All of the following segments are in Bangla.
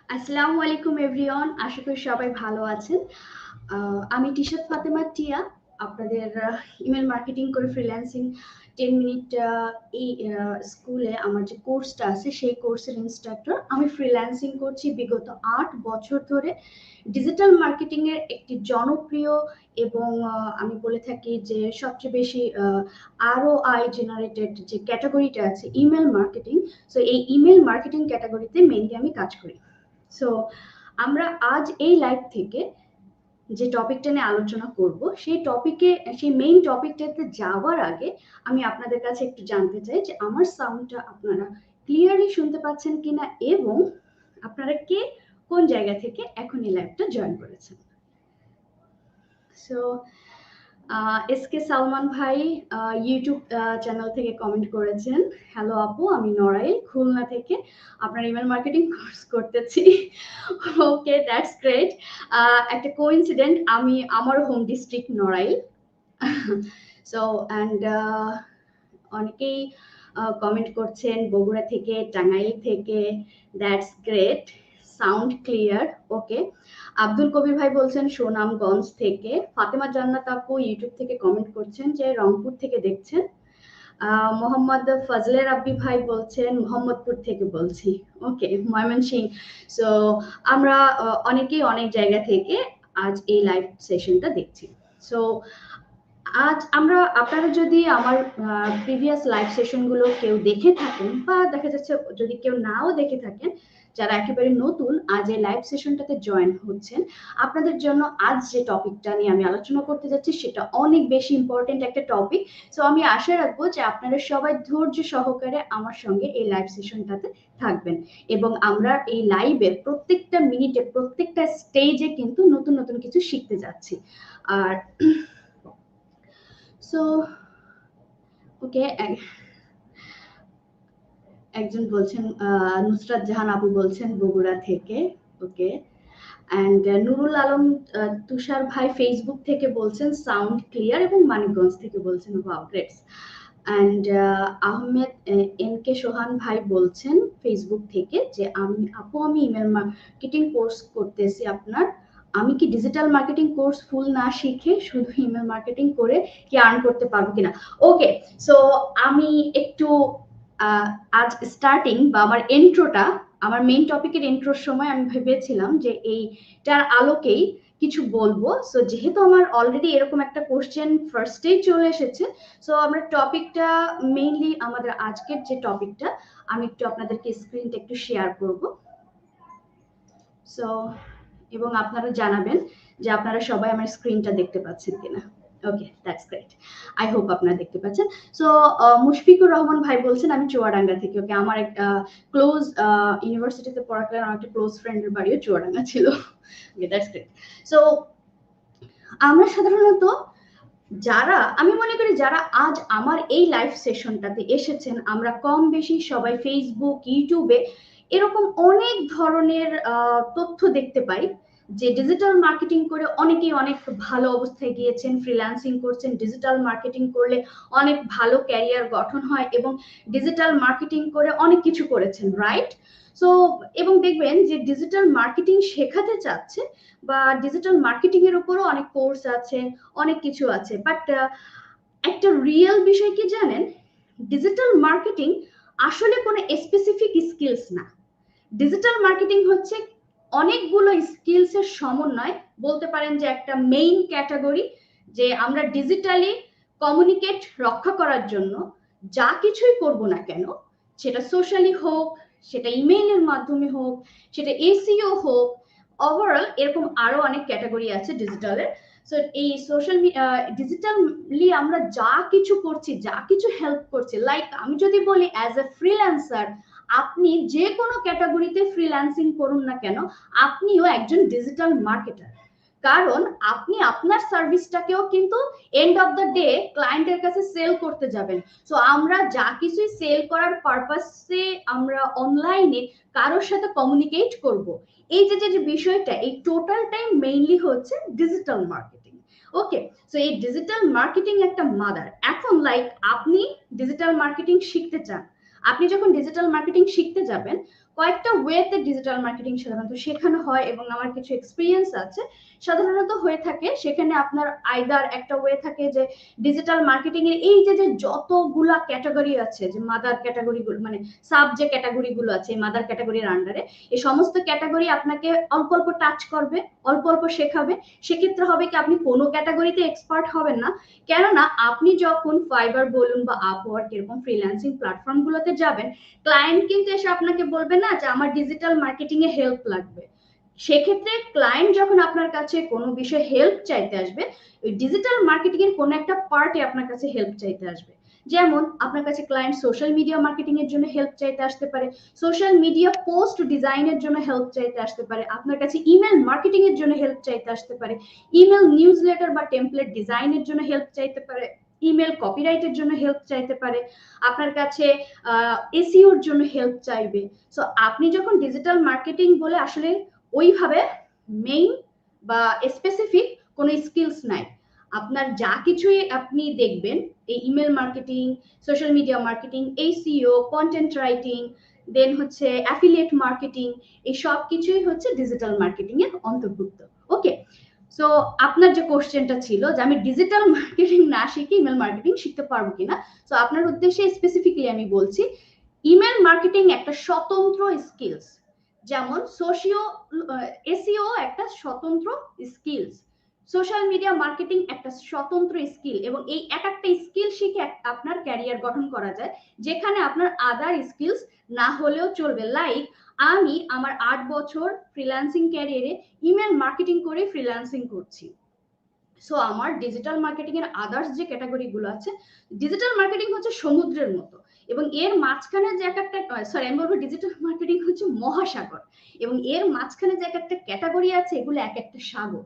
আসসালামু আলাইকুম এভরিওয়ান, আশা করি সবাই ভালো আছেন। আমি টিশাত ফাতেমা টিয়া, আপনাদের ইমেল মার্কেটিং করে ফ্রিল্যান্সিং 10 মিনিট এই স্কুলে আমার যে কোর্সটা আছে সেই কোর্সের ইনস্ট্রাক্টর। আমি ফ্রিল্যান্সিং করছি বিগত 8 বছর ধরে। ডিজিটাল মার্কেটিং এর একটি জনপ্রিয় এবং আমি বলে থাকি যে সবচেয়ে বেশি ROI জেনারেটেড যে ক্যাটাগরিটা আছে ইমেল মার্কেটিং। সো এই ইমেল মার্কেটিং ক্যাটাগরিতে মেইনলি আমি কাজ করি। সো আমরা আজ এই লাইভ থেকে যে টপিকটা নিয়ে আলোচনা করব সেই মেইন টপিকটাতে যাওয়ার আগে আমি আপনাদের কাছে একটু জানতে চাই যে আমার সাউন্ডটা আপনারা ক্লিয়ারলি শুনতে পাচ্ছেন কিনা এবং আপনারা কে কোন জায়গা থেকে এখন এই লাইভটা জয়েন করেছেন। সো এসকে সালমান ভাই ইউটিউব চ্যানেল থেকে কমেন্ট করেছেন, হ্যালো আপু, আমি নড়াইল খুলনা থেকে আপনার ইমেল মার্কেটিং কোর্স করতেছি। ওকে, দ্যাটস গ্রেট। একটা কোইন্সিডেন্ট, আমার home district Narail. So and অনেকেই কমেন্ট করছেন বগুড়া থেকে, টাঙ্গাইল থেকে, দ্যাটস গ্রেট, সাউন্ড ক্লিয়ার। ওকে, আব্দুল কবির ভাই বলছেন সুনামগঞ্জ থেকে। ফাতেমা জান্নাত আপু ইউটিউব থেকে কমেন্ট করছেন যে রংপুর থেকে দেখছেন। মোহাম্মদ ফজলে রাব্বি ভাই বলছেন মোহাম্মদপুর থেকে বলছি। ওকে, ময়মনসিংহ। সো আমরা অনেকেই অনেক জায়গা থেকে আজ এই লাইভ সেশনটা দেখছি। সো আজ আপনারা যদি আমার প্রিভিয়াস লাইভ সেশনগুলো কেউ দেখে থাকেন বা দেখা যাচ্ছে যদি কেউ নাও দেখে থাকেন, যারা একেবারে নতুন আজ এই লাইভ সেশনটাতে জয়েন হচ্ছেন, আপনাদের জন্য আজ যে টপিকটা নিয়ে আমি আলোচনা করতে যাচ্ছি সেটা অনেক বেশি ইম্পর্টেন্ট একটা টপিক। সো আমি আশা রাখবো যে আপনারা সবাই ধৈর্য সহকারে আমার সঙ্গে এই লাইভ সেশনটাতে থাকবেন এবং আমরা এই লাইভের প্রত্যেকটা মিনিটে প্রত্যেকটা স্টেজে কিন্তু নতুন নতুন কিছু শিখতে যাচ্ছি। আর সো ওকে, একজন বলছেন নুসরাত জাহান আপু বলছেন বগুড়া থেকে। ওকে, অ্যান্ড নুরুল আলম তুষার ভাই ফেসবুক থেকে বলছেন সাউন্ড ক্লিয়ার এবং মানিকগঞ্জ থেকে বলছেন wow great. And Ahmed N K Sohan ভাই বলছেন ফেসবুক থেকে যে আমি ইমেল মার্কেটিং কোর্স করতেছি আপনার, আমি কি ডিজিটাল মার্কেটিং কোর্স ফুল না শিখে শুধু ইমেল মার্কেটিং করে কি আর্ন করতে পারবো কিনা। ওকে, সো আমি একটু আজ স্টার্টিং বা আমার ইন্ট্রোটা, আমার মেইন টপিকের ইন্ট্রোর সময় আমি ভেবেছিলাম যে এইটার আলোকেই কিছু বলবো। সো যেহেতু আমার অলরেডি এরকম একটা কোশ্চেন ফার্স্টেই চলে এসেছে, সো আমরা টপিকটা মেইনলি আমাদের আজকের যে টপিকটা আমি একটু আপনাদেরকে স্ক্রিনটা একটু শেয়ার করব। সো এবং আপনারা জানাবেন যে আপনারা সবাই আমার স্ক্রিনটা দেখতে পাচ্ছেন কিনা। ওকে, দ্যাটস গ্রেট, আই হোপ আপনারা দেখতে পাচ্ছেন। সো মুশফিকুর রহমান ভাই বলছেন আমি চুয়াডাঙ্গা থেকে। ওকে, আমার এক ক্লোজ ইউনিভার্সিটিতে পড়াকালীন আমার একটা ক্লোজ ফ্রেন্ডের বাড়িও চুয়াডাঙ্গা ছিল। ওকে, দ্যাটস গ্রেট। সো আমরা সাধারণত আমি মনে করি যারা আজ আমার এই লাইভ সেশনটাতে এসেছেন, আমরা কম বেশি সবাই ফেসবুক ইউটিউবে এরকম অনেক ধরনের তথ্য দেখতে পাই যে ডিজিটাল মার্কেটিং করে অনেকেই অনেক ভালো অবস্থায় গিয়েছেন, ফ্রিল্যান্সিং করছেন, ডিজিটাল মার্কেটিং করলে অনেক ভালো ক্যারিয়ার গঠন হয় এবং ডিজিটাল মার্কেটিং করে অনেক কিছু করেছেন, রাইট? সো এবং দেখবেন যে ডিজিটাল মার্কেটিং শেখাতে চাচ্ছে বা ডিজিটাল মার্কেটিং এর উপরও অনেক কোর্স আছে, অনেক কিছু আছে। বাট একটা রিয়েল বিষয় কি জানেন, ডিজিটাল মার্কেটিং আসলে কোনো স্পেসিফিক স্কিলস না। ডিজিটাল মার্কেটিং হচ্ছে অনেকগুলো স্কিলসের সমন্বয়, বলতে পারেন যে একটা মেইন ক্যাটাগরি, যে আমরা ডিজিটালি কমিউনিকেট রক্ষা করার জন্য যা কিছুই করব না কেন, সেটা সোশ্যালি হোক, সেটা ইমেইলের মাধ্যমে হোক, সেটা এসইও হোক, ওভারঅল এরকম আরো অনেক ক্যাটাগরি আছে ডিজিটালের। সো এই সোশ্যাল ডিজিটালি আমরা যা কিছু করছি, যা কিছু হেল্প করছি, লাইক আমি যদি বলি অ্যাজ এ ফ্রিল্যান্সার, আপনি যে কোনো ক্যাটাগরিতে ফ্রিল্যান্সিং করুন না কেন, আপনিও একজন ডিজিটাল মার্কেটার। কারণ আপনি আপনার সার্ভিসটাকেও কিন্তু এন্ড অফ দ্য ডে ক্লায়েন্টের কাছে সেল করতে যাবেন। সো আমরা যা কিছুই সেল করার পারপাসে আমরা অনলাইনে কারোর সাথে কমিউনিকেট করব, এই যে বিষয়টা, এই টোটালটাই মেইনলি হচ্ছে ডিজিটাল মার্কেটিং। ওকে, সো এই ডিজিটাল মার্কেটিং একটা মাদার। এখন লাইক আপনি ডিজিটাল মার্কেটিং শিখতে চান, আপনি যখন ডিজিটাল মার্কেটিং শিখতে যাবেন, কয়েকটা ওয়েতে ডিজিটাল মার্কেটিং সাধারণত শেখানো হয় এবং আমার কিছু এক্সপিরিয়েন্স আছে। সাধারণত হয়ে থাকে সেখানে আপনার আইদার একটা ওয়ে থাকে যে ডিজিটাল মার্কেটিং এর এই যে যে যতগুলা ক্যাটাগরি আছে, যে মাদার ক্যাটাগরিগুলো মানে সাব যে ক্যাটাগরিগুলো আছে এই মাদার ক্যাটাগরির আন্ডারে, এই সমস্ত ক্যাটাগরি আপনাকে অল্প অল্প টাচ করবে, অল্প অল্প শেখাবে। সেক্ষেত্রে হবে কি আপনি কোনো ক্যাটাগরিতে এক্সপার্ট হবেন না, কেননা আপনি যখন ফাইবার বলুন বা আপওয়ার্ক এরকম ফ্রিল্যান্সিং প্ল্যাটফর্ম গুলোতে যাবেন, ক্লায়েন্ট কিন্তু এসে আপনাকে বলবে না যে আমার ডিজিটাল মার্কেটিং এ হেল্প লাগবে। সেক্ষেত্রে ক্লায়েন্ট যখন আপনার কাছে কোনো বিষয়ে হেল্প চাইতে আসবে, ওই ডিজিটাল মার্কেটিং এর কোনো একটা পার্টে আপনার কাছে হেল্প চাইতে আসবে। যেমন আপনার কাছে ক্লায়েন্ট সোশ্যাল মিডিয়া মার্কেটিং এর জন্য হেল্প চাইতে আসতে পারে, সোশ্যাল মিডিয়া পোস্ট ডিজাইনের জন্য হেল্প চাইতে আসতে পারে, আপনার কাছে ইমেল মার্কেটিং এর জন্য হেল্প চাইতে আসতে পারে, ইমেল নিউজলেটার বা টেমপ্লেট ডিজাইনের জন্য হেল্প চাইতে পারে, ইমেল কপিরাইটের জন্য হেল্প চাইতে পারে, আপনার কাছে এসইওর জন্য হেল্প চাইবে। সো আপনি যখন ডিজিটাল মার্কেটিং বলে আসলে ওইভাবে মেইন বা স্পেসিফিক কোনো স্কিলস নাই, আপনার যা কিছুই আপনি দেখবেন এই email marketing, social media marketing, SEO, content writing, then হচ্ছে অ্যাফিলিয়েট মার্কেটিং, এই সব কিছুই হচ্ছে ডিজিটাল মার্কেটিং এর অন্তর্ভুক্ত। ওকে, সো আপনার যে কোশ্চেনটা ছিল যে আমি ডিজিটাল মার্কেটিং না শিখে ইমেল মার্কেটিং শিখতে পারবো কিনা, সো আপনার উদ্দেশ্যে স্পেসিফিকলি আমি বলছি ইমেল মার্কেটিং একটা স্বতন্ত্র স্কিলস, যেমন এসইও একটা স্বতন্ত্র স্কিলস, সোশ্যাল মিডিয়া মার্কেটিং একটা স্বতন্ত্র স্কিল, এবং এই এক একটা স্কিল শিখে আপনার ক্যারিয়ার গঠন করা যায়, যেখানে আপনার আদার স্কিলস না হলেও চলবে। লাইক আমি আমার 8 বছর ফ্রিল্যান্সিং ক্যারিয়ারে ইমেল মার্কেটিং করে ফ্রিল্যান্সিং করছি। সো আমার ডিজিটাল মার্কেটিং এর আদার্স যে ক্যাটাগরি গুলো আছে, ডিজিটাল মার্কেটিং হচ্ছে সমুদ্রের মতো, এবং এর মাঝখানে যে এক একটা সরি আমি বলবো ডিজিটাল মার্কেটিং হচ্ছে মহাসাগর, এবং এর মাঝখানে যে এক একটা ক্যাটাগরি আছে এগুলো এক একটা সাগর।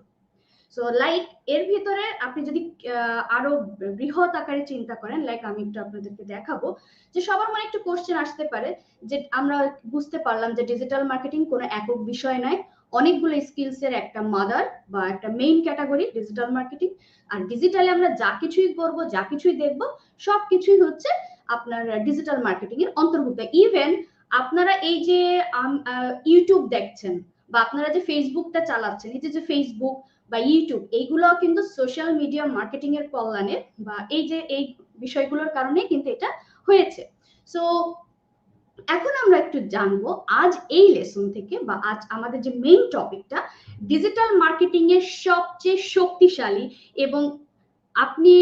সো লাইক এর ভিতরে আপনি যদি আরো বৃহৎ আকারে চিন্তা করেন, লাইক আমি একটু আপনাদেরকে দেখাবো যে সবার মনে একটু কোশ্চেন আসতে পারে যে আমরা বুঝতে পারলাম যে ডিজিটাল মার্কেটিং কোনো একক বিষয় নয়, অনেকগুলো স্কিলস এর একটা মাদার বা একটা মেইন ক্যাটাগরি ডিজিটাল মার্কেটিং। আর ডিজিটালে আমরা যা কিছুই করব, যা কিছুই দেখব, সবকিছুই হচ্ছে আপনার ডিজিটাল মার্কেটিং এর অন্তর্ভুক্ত। ইভেন আপনারা এই যে ইউটিউব দেখছেন বা আপনারা যে ফেসবুকটা চালাচ্ছেন, এই যে ফেসবুক বা ইউটিউব, এইগুলো কিন্তু সোশ্যাল মিডিয়া মার্কেটিং এর কল্যাণে বা এই যে এই বিষয়গুলোর কারণে কিন্তু এটা হয়েছে। সো এখন আমরা একটু জানবো আজ এই লেসন থেকে বা আজ আমাদের যে মেইন টপিকটা ডিজিটাল মার্কেটিং এর সবচেয়ে শক্তিশালী এবং আপনি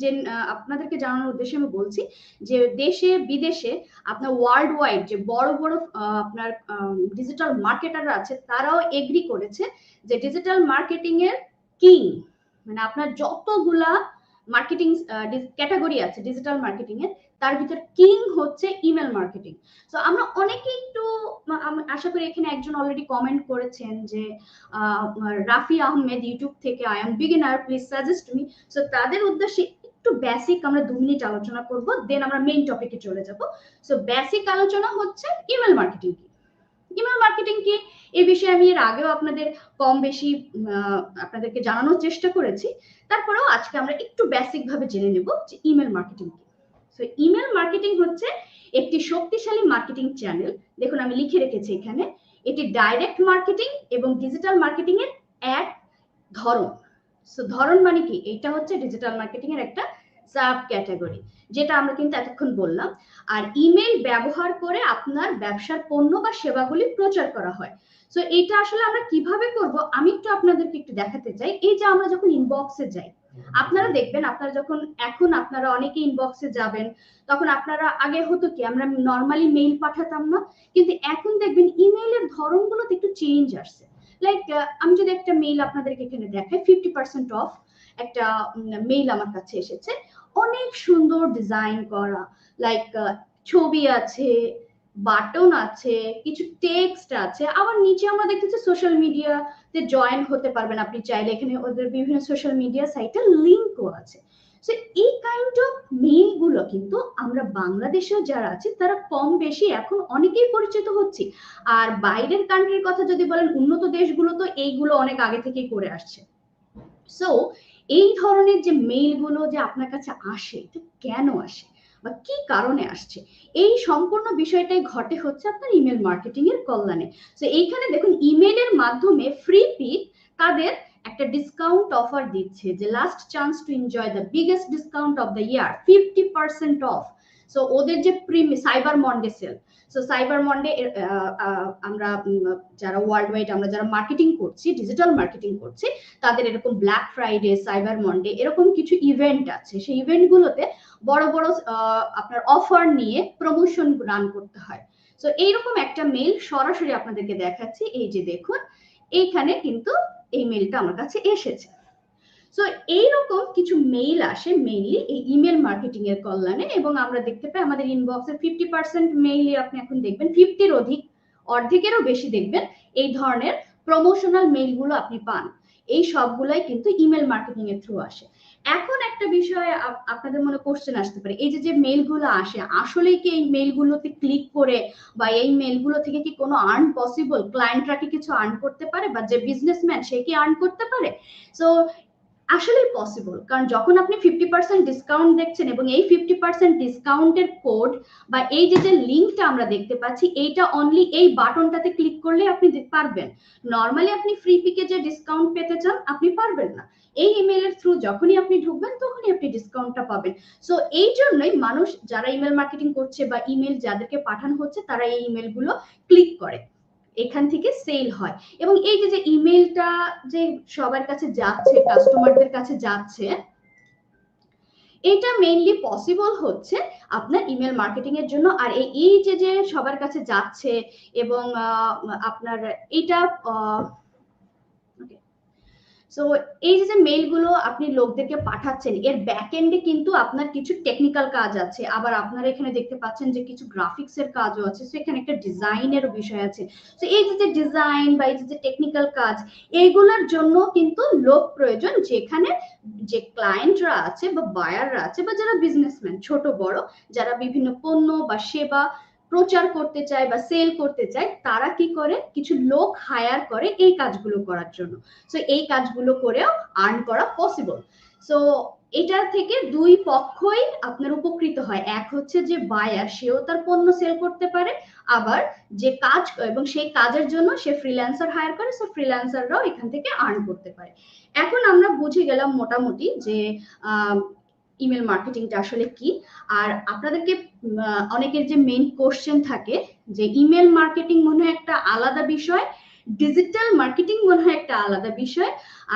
যে আপনাদেরকে জানানোর উদ্দেশ্যে আমি বলছি যে দেশে বিদেশে আপনার ওয়ার্ল্ড ওয়াইড যে বড় বড় আপনার ডিজিটাল মার্কেটাররা আছে তারাও এগ্রি করেছে যে ডিজিটাল মার্কেটিং এর কিং, মানে আপনার যতগুলা মার্কেটিং ক্যাটাগরি আছে ডিজিটাল মার্কেটিং এর, তার ভিতর কিং হচ্ছে ইমেল মার্কেটিং। তো আমরা অনেকে একটু আশা করি এখানে একজন অলরেডি কমেন্ট করেছেন যে রাফি আহমেদ ইউটিউব থেকে, I am beginner, please suggest me. So তাদের উদ্দেশ্যে একটু বেসিক আমরা 2 মিনিট আলোচনা করব, দেন আমরা মেইন টপিকে চলে যাব। সো বেসিক আলোচনা হচ্ছে ইমেল মার্কেটিং কি। ইমেল মার্কেটিং কি এই বিষয়ে আমি এর আগেও আপনাদের কম বেশি আপনাদেরকে জানানোর চেষ্টা করেছি, তারপরেও আজকে আমরা একটু বেসিক ভাবে জেনে নেব যে ইমেল মার্কেটিং কি। সো ইমেল মার্কেটিং হচ্ছে একটি শক্তিশালী মার্কেটিং চ্যানেল, দেখুন আমি লিখে রেখেছি এখানে, এটি ডাইরেক্ট মার্কেটিং এবং ডিজিটাল মার্কেটিং এর এক ধরন। সো ধরন মানে কি, এটা হচ্ছে ডিজিটাল মার্কেটিং এর একটা সাব ক্যাটাগরি, যেটা আমরা কিন্তু এতক্ষণ বললাম। আর ইমেল ব্যবহার করে আপনার ব্যবসার পণ্য বা সেবাগুলি প্রচার করা হয়। সো এটা আসলে আমরা কিভাবে করব আমি একটু আপনাদেরকে একটু দেখাতে চাই। এই যে আমরা যখন ইনবক্সে যাই, আপনারা দেখবেন আপনারা যখন এখন আপনারা অনেকে ইনবক্সে যাবেন, তখন আপনারা আগে হতো কি আমরা নর্মালি মেইল পাঠাতাম না, কিন্তু এখন দেখবেন ইমেইলের ধরনগুলোতে একটু চেঞ্জ আসছে। লাইক আমি যদি একটা মেইল আপনাদেরকে এখানে দেখাই, 50% অফ একটা মেইল আমার কাছে এসেছে, অনেক সুন্দর ডিজাইন করা, লাইক ছবি আছে, বাটন আছে, কিছু টেক্সট আছে, আবার নিচে আমরা দেখতেছি সোশ্যাল মিডিয়াতে জয়েন হতে পারবেন আপনি চাইলে, এখানে ওদের বিভিন্ন সোশ্যাল মিডিয়া সাইটে লিংকও আছে। সো এই কাইন্ড অফ মেইল গুলো কিন্তু আমরা বাংলাদেশেও যারা আছে তারা কম বেশি এখন অনেকেই পরিচিত হচ্ছে। আর বাইরের কান্ট্রির কথা যদি বলেন, উন্নত দেশগুলো তো এইগুলো অনেক আগে থেকেই করে আসছে। সো এই ধরনের যে মেইল গুলো যে আপনার কাছে আসে, এটা কেন আসে? বা কি কারণে আসছে, এই সম্পূর্ণ বিষয়টাই ঘটে হচ্ছে আপনার ইমেল মার্কেটিং এর কল্যাণে। তো এইখানে দেখুন ইমেলের মাধ্যমে ফ্রি পিক তাদের একটা ডিসকাউন্ট অফার দিচ্ছে, যে last chance to enjoy the biggest discount of the year, 50% off. So ওদের যে cyber Monday sale, so cyber Monday আমরা যারা ওয়ার্ল্ড ওয়াইড আমরা যারা মার্কেটিং করছি, ডিজিটাল মার্কেটিং করছি, তাদের এরকম ব্ল্যাক ফ্রাইডে, সাইবার মন্ডে এরকম কিছু ইভেন্ট আছে। সেই ইভেন্টগুলোতে বড় বড় আপনার অফার নিয়ে প্রমোশন রান করতে হয়। সো এইরকম একটা মেইল সরাসরি আপনাদেরকে দেখাচ্ছি, এই যে দেখুন এইখানে কিন্তু এই মেইলটা আমার কাছে এসেছে। সো এইরকম কিছু মেইল আসে মেইনলি এই ইমেল মার্কেটিং এর কল্যাণে, এবং আমরা দেখতে পাই আমাদের ইনবক্সে 50% মেইল আপনি এখন দেখবেন 50-র অধিক, অর্ধেকেরও বেশি দেখবেন এই ধরনের প্রমোশনাল মেইলগুলো আপনি পান। এই সবগুলাই কিন্তু ইমেল মার্কেটিং এর থ্রু আসে। এখন একটা বিষয় আপনাদের মনে কোশ্চেন আসতে পারে, এই যে মেইলগুলো আসে আসলে কি এই মেইলগুলোতে ক্লিক করে বা এই মেইলগুলো থেকে কি কোনো আর্ন পসিবল, ক্লায়েন্টরা কি কিছু আর্ন করতে পারে, বা যে বিজনেসম্যান সে কি আর্ন করতে পারে? সো আসলে পসিবল, কারণ যখন আপনি 50% ডিসকাউন্ট দেখছেন এবং এই 50% ডিসকাউন্টের কোড বা এই যে লিঙ্কটা আমরা দেখতে পাচ্ছি, এইটা অনলি এই বাটনটাতে ক্লিক করলে আপনি পারবেন। নর্মালি আপনি ফ্রি পিকে যে ডিসকাউন্ট পেতে চান আপনি পারবেন না, এই ইমেলের থ্রু যখনই আপনি ঢুকবেন তখনই আপনি ডিসকাউন্টটা পাবেন। সো এই জন্যই মানুষ যারা ইমেল মার্কেটিং করছে বা ইমেল যাদেরকে পাঠানো হচ্ছে তারা এই ইমেলগুলো ক্লিক করে, এখান থেকে সেল হয়। এবং এই যে ইমেলটা যে সবার কাছে যাচ্ছে, কাস্টমারদের কাছে যাচ্ছে, এটা মেইনলি পসিবল হচ্ছে আপনার ইমেল মার্কেটিং এর জন্য। আর এই যে সবার কাছে যাচ্ছে এবং আপনার এটা সো এই যে মেইলগুলো আপনি লোকদেরকে পাঠাচ্ছেন, এর ব্যাক এন্ডে কিন্তু আপনার কিছু টেকনিক্যাল কাজ আছে, আবার আপনারা এখানে দেখতে পাচ্ছেন যে কিছু গ্রাফিক্স এর কাজও আছে, সো এখানে একটা ডিজাইনের বিষয় আছে। সো এই যে ডিজাইন বা এই যে টেকনিক্যাল কাজ, এইগুলোর জন্য কিন্তু লোক প্রয়োজন, যেখানে যে ক্লায়েন্টরা আছে বা বায়াররা আছে বা যারা বিজনেসম্যান ছোট বড় যারা বিভিন্ন পণ্য বা সেবা প্রচার করতে চায় বা সেল করতে চায়, তারা কি করে কিছু লোক হায়ার করে এই কাজগুলো করার জন্য। সো এই কাজগুলো করেও আর্ন করা পসিবল। সো এটা থেকে দুই পক্ষই আপনার উপকৃত হয়, এক হচ্ছে যে বায়ার, সেও তার পণ্য সেল করতে পারে, আবার যে কাজ এবং সেই কাজের জন্য সে ফ্রিল্যান্সার হায়ার করে, সো ফ্রিল্যান্সাররাও এখান থেকে আর্ন করতে পারে। এখন আমরা বুঝে গেলাম মোটামুটি যে ইমেল মার্কেটিংটা আসলে কি। আর আপনাদেরকে অনেকের যে মেইন কোশ্চেন থাকে যে ইমেল মার্কেটিং মনে হয় একটা আলাদা বিষয়, ডিজিটাল মার্কেটিং মনে হয় একটা আলাদা বিষয়,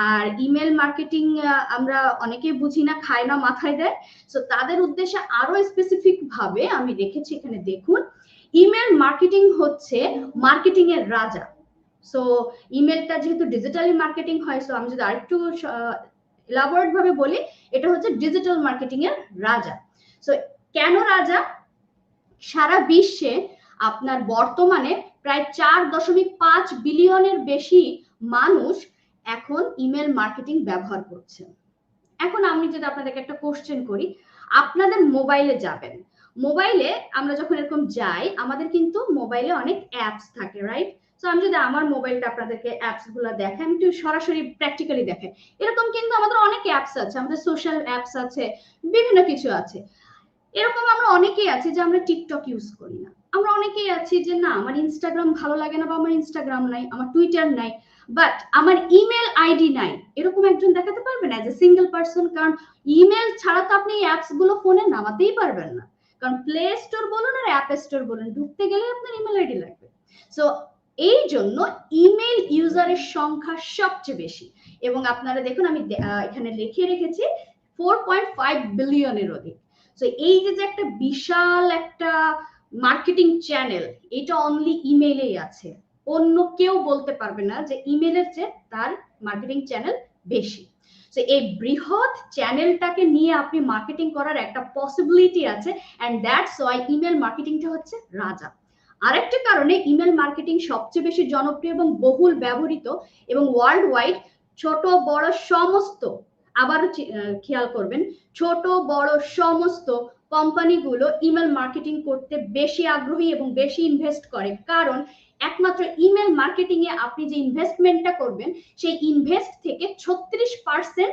আর ইমেল মার্কেটিং আমরা অনেকেই বুঝি না, খায় না, মাথায় দেয়। সো তাদের উদ্দেশ্যে আরো স্পেসিফিক ভাবে আমি রেখেছি, এখানে দেখুন ইমেল মার্কেটিং হচ্ছে মার্কেটিং এর রাজা। সো ইমেলটা যেহেতু ডিজিটালি মার্কেটিং হয়, সো আমি যদি আরেকটু এলাবোরেট ভাবে বলি, এটা হচ্ছে ডিজিটাল মার্কেটিং এর রাজা। সো কেন রাজা? সারা বিশ্বে আপনার বর্তমানে প্রায় 4.5 বিলিয়নের বেশি মানুষ এখন ইমেল মার্কেটিং ব্যবহার করছে। এখন আমি যদি আপনাদেরকে একটা কোশ্চেন করি, আপনাদের মোবাইলে যাবেন, মোবাইলে আমরা যখন এরকম যাই আমাদের কিন্তু মোবাইলে অনেক অ্যাপস থাকে, রাইট? সো আমি যদি আমার মোবাইলটা আপনাদেরকে অ্যাপস গুলো দেখাই, আমি একটু সরাসরি প্র্যাকটিক্যালি দেখাই, এরকম কিন্তু আমাদের অনেক অ্যাপস আছে, আমাদের সোশ্যাল অ্যাপস আছে, বিভিন্ন কিছু আছে। এরকম আমরা অনেকেই আছি যে আমরা টিকটক ইউজ করি না, আমরা অনেকেই আছি যে না আমার ইনস্টাগ্রাম ভালো লাগে না, বা আমার ইনস্টাগ্রাম নাই, আমার টুইটার নাই, বাট আমার ইমেল আইডি নাই, এরকম একজন দেখাতে পারবেন অ্যাজ এ সিঙ্গেল পারসন? কারণ ইমেল ছাড়া তো আপনি এই অ্যাপস গুলো ফোনে নামাতেই পারবেন না, কারণ প্লে স্টোর বলুন আর অ্যাপ স্টোর বলুন, ঢুকতে গেলে আপনার ইমেল আইডি লাগবে। সো এই জন্য ইমেল ইউজারের সংখ্যা সবচেয়ে বেশি, এবং আপনারা দেখুন আমি এখানে লিখে রেখেছি 4.5 বিলিয়নের অধিক। তো এই যে একটা বিশাল একটা মার্কেটিং চ্যানেল, এটা অনলি ইমেইলেই আছে, অন্য কেউ বলতে পারবে না যে ইমেলের চেয়ে তার মার্কেটিং চ্যানেল বেশি। তো এই বৃহৎ চ্যানেলটাকে নিয়ে আপনি মার্কেটিং করার একটা পসিবিলিটি আছে, এন্ড দ্যাটস ওয়াই ইমেল মার্কেটিংটা হচ্ছে রাজা। আরেকটা কারণে ইমেল মার্কেটিং সবচেয়ে বেশি জনপ্রিয় এবং বহুল ব্যবহৃত, এবং ওয়ার্ল্ড ওয়াইড ছোট বড় সমস্ত, আবারও খেয়াল করবেন, ছোট বড় সমস্ত কোম্পানিগুলো ইমেল মার্কেটিং করতে বেশি আগ্রহী এবং বেশি ইনভেস্ট করে, কারণ একমাত্র ইমেল মার্কেটিং এ আপনি যে ইনভেস্টমেন্টটা করবেন সেই ইনভেস্ট থেকে 36%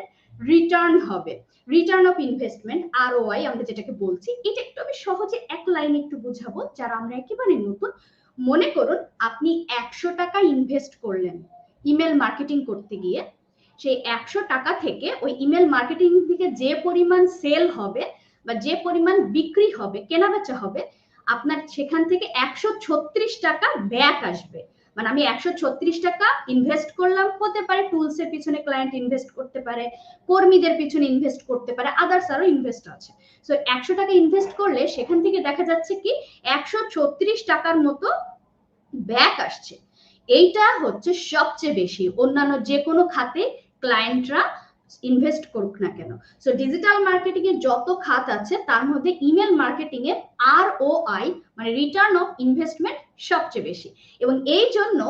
রিটার্ন হবে, রিটার্ন অফ ইনভেস্টমেন্ট, ROI আমরা যেটাকে বলছি। এটা একটু আমি সহজে এক লাইনে একটু বুঝাবো যারা আমরা একেবারে নতুন। মনে করুন আপনি 100 টাকা ইনভেস্ট করলেন ইমেল মার্কেটিং করতে গিয়ে, সেই 100 টাকা থেকে ওই ইমেল মার্কেটিং থেকে যে পরিমাণ সেল হবে বা যে পরিমাণ বিক্রি হবে, কেনাবেচা হবে, আপনার সেখান থেকে 136 টাকা ব্যাক আসবে। মানে আমি 136 টাকা ইনভেস্ট করলাম, হতে পারে টুলস এর পিছনে ক্লায়েন্ট ইনভেস্ট করতে পারে, কর্মীদের পিছনে ইনভেস্ট করতে পারে, আদার্স আরো ইনভেস্ট আছে। সো 100 টাকা ইনভেস্ট করলে সেখান থেকে দেখা যাচ্ছে কি 136 টাকার মতো ব্যাক আসছে। এইটা হচ্ছে সবচেয়ে বেশি অন্যান্য যে কোনো খাতে ক্লায়েন্টরা ইনভেস্ট করুক না কেন। সো ডিজিটাল মার্কেটিং এর যত খাত আছে তার মধ্যে ইমেল মার্কেটিং এর ROI মানে রিটার্ন অফ ইনভেস্টমেন্ট সবচেয়ে বেশি, এবং এই জন্য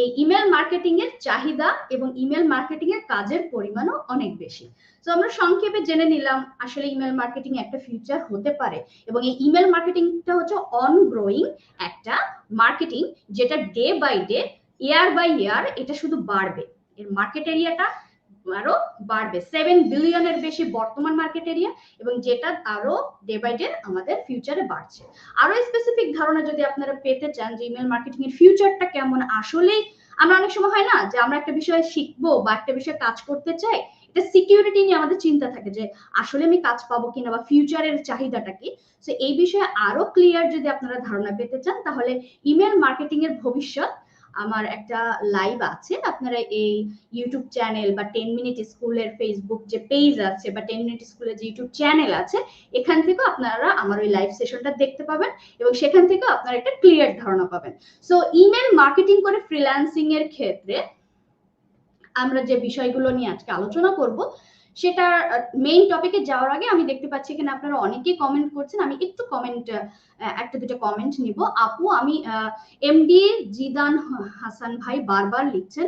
এই ইমেল মার্কেটিং এর চাহিদা এবং ইমেল মার্কেটিং এর কাজের পরিমাণও অনেক বেশি। তো আমরা সংক্ষেপে জেনে নিলাম আসলে ইমেল মার্কেটিং একটা ফিউচার হতে পারে, এবং এই ইমেল মার্কেটিংটা হচ্ছে অনগ্রোয়িং একটা মার্কেটিং, যেটা day by day, year by year এটা শুধু বাড়বে। এর মার্কেট এরিয়াটা আরো বাড়বে, 7 বিলিয়নের বেশি বর্তমান মার্কেট এরিয়া, এবং যেটা আরো ডে বাই ডে আমাদের ফিউচারে বাড়ছে। আরো স্পেসিফিক ধারণা যদি আপনারা পেতে চান যে ইমেল মার্কেটিং এর ফিউচারটা কেমন, আসলেই আমরা অনেক সময় হয় না যে আমরা একটা বিষয়ে শিখবো বা একটা বিষয়ে কাজ করতে চাই, এটা সিকিউরিটি নিয়ে আমাদের চিন্তা থাকে যে আসলে আমি কাজ পাবো কিনা বা ফিউচারের চাহিদাটা কি। তো এই বিষয়ে আরো ক্লিয়ার যদি আপনারা ধারণা পেতে চান, তাহলে ইমেল মার্কেটিং এর ভবিষ্যৎ আমার একটা লাইভ আছে, আপনারা এই ইউটিউব চ্যানেল বা 10 মিনিট স্কুলের ফেসবুক যে পেজ আছে বা 10 মিনিট স্কুলের যে ইউটিউব চ্যানেল আছে, এখান থেকে আপনারা আমার ওই লাইভ সেশনটা দেখতে পাবেন, এবং সেখান থেকে আপনারা একটা ক্লিয়ার ধারণা পাবেন। সো ইমেল মার্কেটিং করে ফ্রিল্যান্সিং এর ক্ষেত্রে আমরা যে বিষয়গুলো নিয়ে আজকে আলোচনা করব, সেটা মেইন টপিকে যাওয়ার আগে আমি দেখতে পাচ্ছি এখানে আপনারা অনেকেই কমেন্ট করছেন, আমি একটু কমেন্ট একটা দুটো কমেন্ট নিব। আপু আমি এমডি জিদান হাসান ভাই বারবার লিখছেন,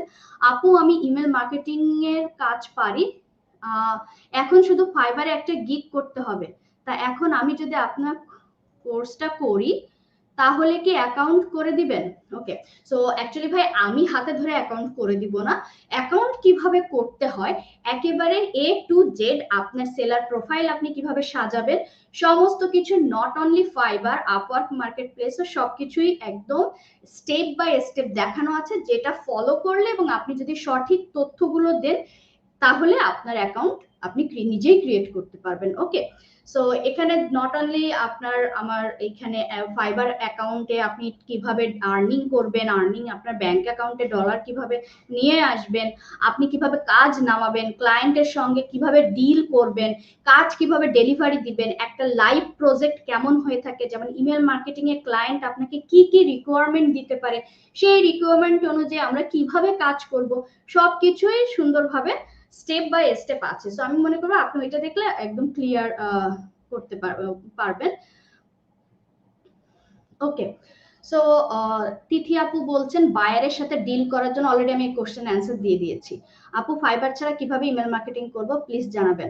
আপু আমি ইমেল মার্কেটিং এর কাজ পারি, এখন শুধু ফাইবারে একটা গিগ করতে হবে, তা এখন আমি যদি আপনার কোর্সটা করি তাহলে কি অ্যাকাউন্ট করে দিবেন? ওকে, সো অ্যাকচুয়ালি ভাই আমি হাতে ধরে অ্যাকাউন্ট করে দিব না। অ্যাকাউন্ট কিভাবে করতে হয় একেবারে A to Z, আপনার সেলার প্রোফাইল আপনি কিভাবে সাজাবেন সমস্ত কিছু, not only fibre, Upwork, market place, সবকিছুই একদম স্টেপ বাই স্টেপ দেখানো আছে, যেটা ফলো করলে এবং আপনি যদি সঠিক তথ্যগুলো দেন তাহলে আপনার অ্যাকাউন্ট আপনি নিজেই ক্রিয়েট করতে পারবেন। ওকে, সো এখানে নট অনলি আপনার আমার এখানে ফাইবার অ্যাকাউন্টে আপনি কিভাবে আর্নিং করবেন, আর্নিং আপনার ব্যাংক অ্যাকাউন্টে ডলার কিভাবে নিয়ে আসবেন, আপনি কিভাবে কাজ নামাবেন, ক্লায়েন্টের সঙ্গে কিভাবে ডিল করবেন, কাজ কিভাবে ডেলিভারি দিবেন, একটা লাইভ প্রজেক্ট কেমন হয়ে থাকে, যেমন ইমেল মার্কেটিং এ ক্লায়েন্ট আপনাকে কি কি রিকোয়ারমেন্ট দিতে পারে, সেই রিকোয়ারমেন্ট অনুযায়ী আমরা কিভাবে কাজ করব, সবকিছুই সুন্দরভাবে স্টেপ বাই স্টেপ আছে। সো আমি মনে করবো আপনি এটা দেখলে একদম ক্লিয়ার করতে পারবেন। ওকে, সো তিথি আপু বলছেন বায়ারের সাথে ডিল করার জন্য অলরেডি আমি কোশ্চেন অ্যান্সার দিয়ে দিয়েছি। আপু ফাইবার ছাড়া কিভাবে ইমেল মার্কেটিং করব প্লিজ জানাবেন।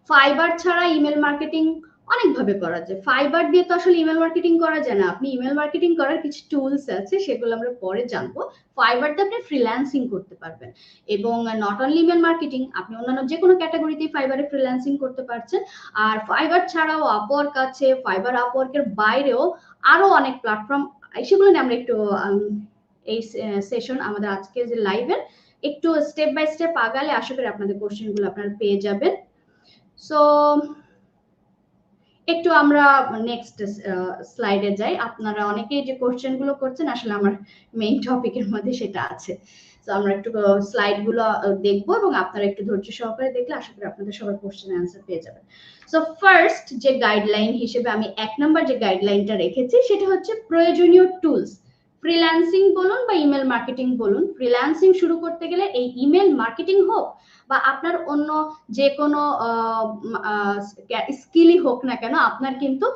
ফাইবার ছাড়া ইমেল মার্কেটিং অনেকভাবে করা যায়, ফাইবার দিয়ে তো আসলে ইমেল মার্কেটিং করা যায় না। আপনি ইমেল মার্কেটিং করার কিছু টুলস আছে, সেগুলো আমরা পরে জানবো। ফাইবারতে আপনি ফ্রিল্যান্সিং করতে পারবেন, এবং নট অনলি ইমেল মার্কেটিং, আপনি অন্যান্য যে কোনো ক্যাটাগরিতেই ফাইবারে ফ্রিল্যান্সিং করতে পারছেন। আর ফাইবার ছাড়াও আপওয়ার্ক আছে, ফাইবার আপওয়ার্কের বাইরেও আরো অনেক প্ল্যাটফর্ম, সেগুলো নিয়ে আমরা একটু এই সেশন আমাদের আজকের যে লাইভের একটু স্টেপ বাই স্টেপ আগালে আশা করি আপনাদের কোশ্চেনগুলো আপনারা পেয়ে যাবেন। সো একটু আমরা নেক্সট স্লাইডে যাই। আপনারা অনেকেই যে কোশ্চেনগুলো করছেন আসলে আমার মেইন টপিকের মধ্যে সেটা আছে। তো আমরা একটু স্লাইডগুলো দেখবো এবং আপনারা একটু ধৈর্য সহকারে দেখলে আশা করি আপনাদের সবার কোশ্চেনের অ্যান্সার পেয়ে যাবেন। সো ফার্স্ট যে গাইডলাইন হিসেবে আমি 1 নাম্বার যে গাইডলাইনটা রেখেছি সেটা হচ্ছে প্রয়োজনীয় টুলস। ফ্রিল্যান্সিং বলুন বা ইমেল মার্কেটিং বলুন, ফ্রিল্যান্সিং শুরু করতে গেলে এই ইমেল মার্কেটিং হোক বা আপনার অন্য যে কোনো স্কিলই হোক না কেন, আপনার কিন্তু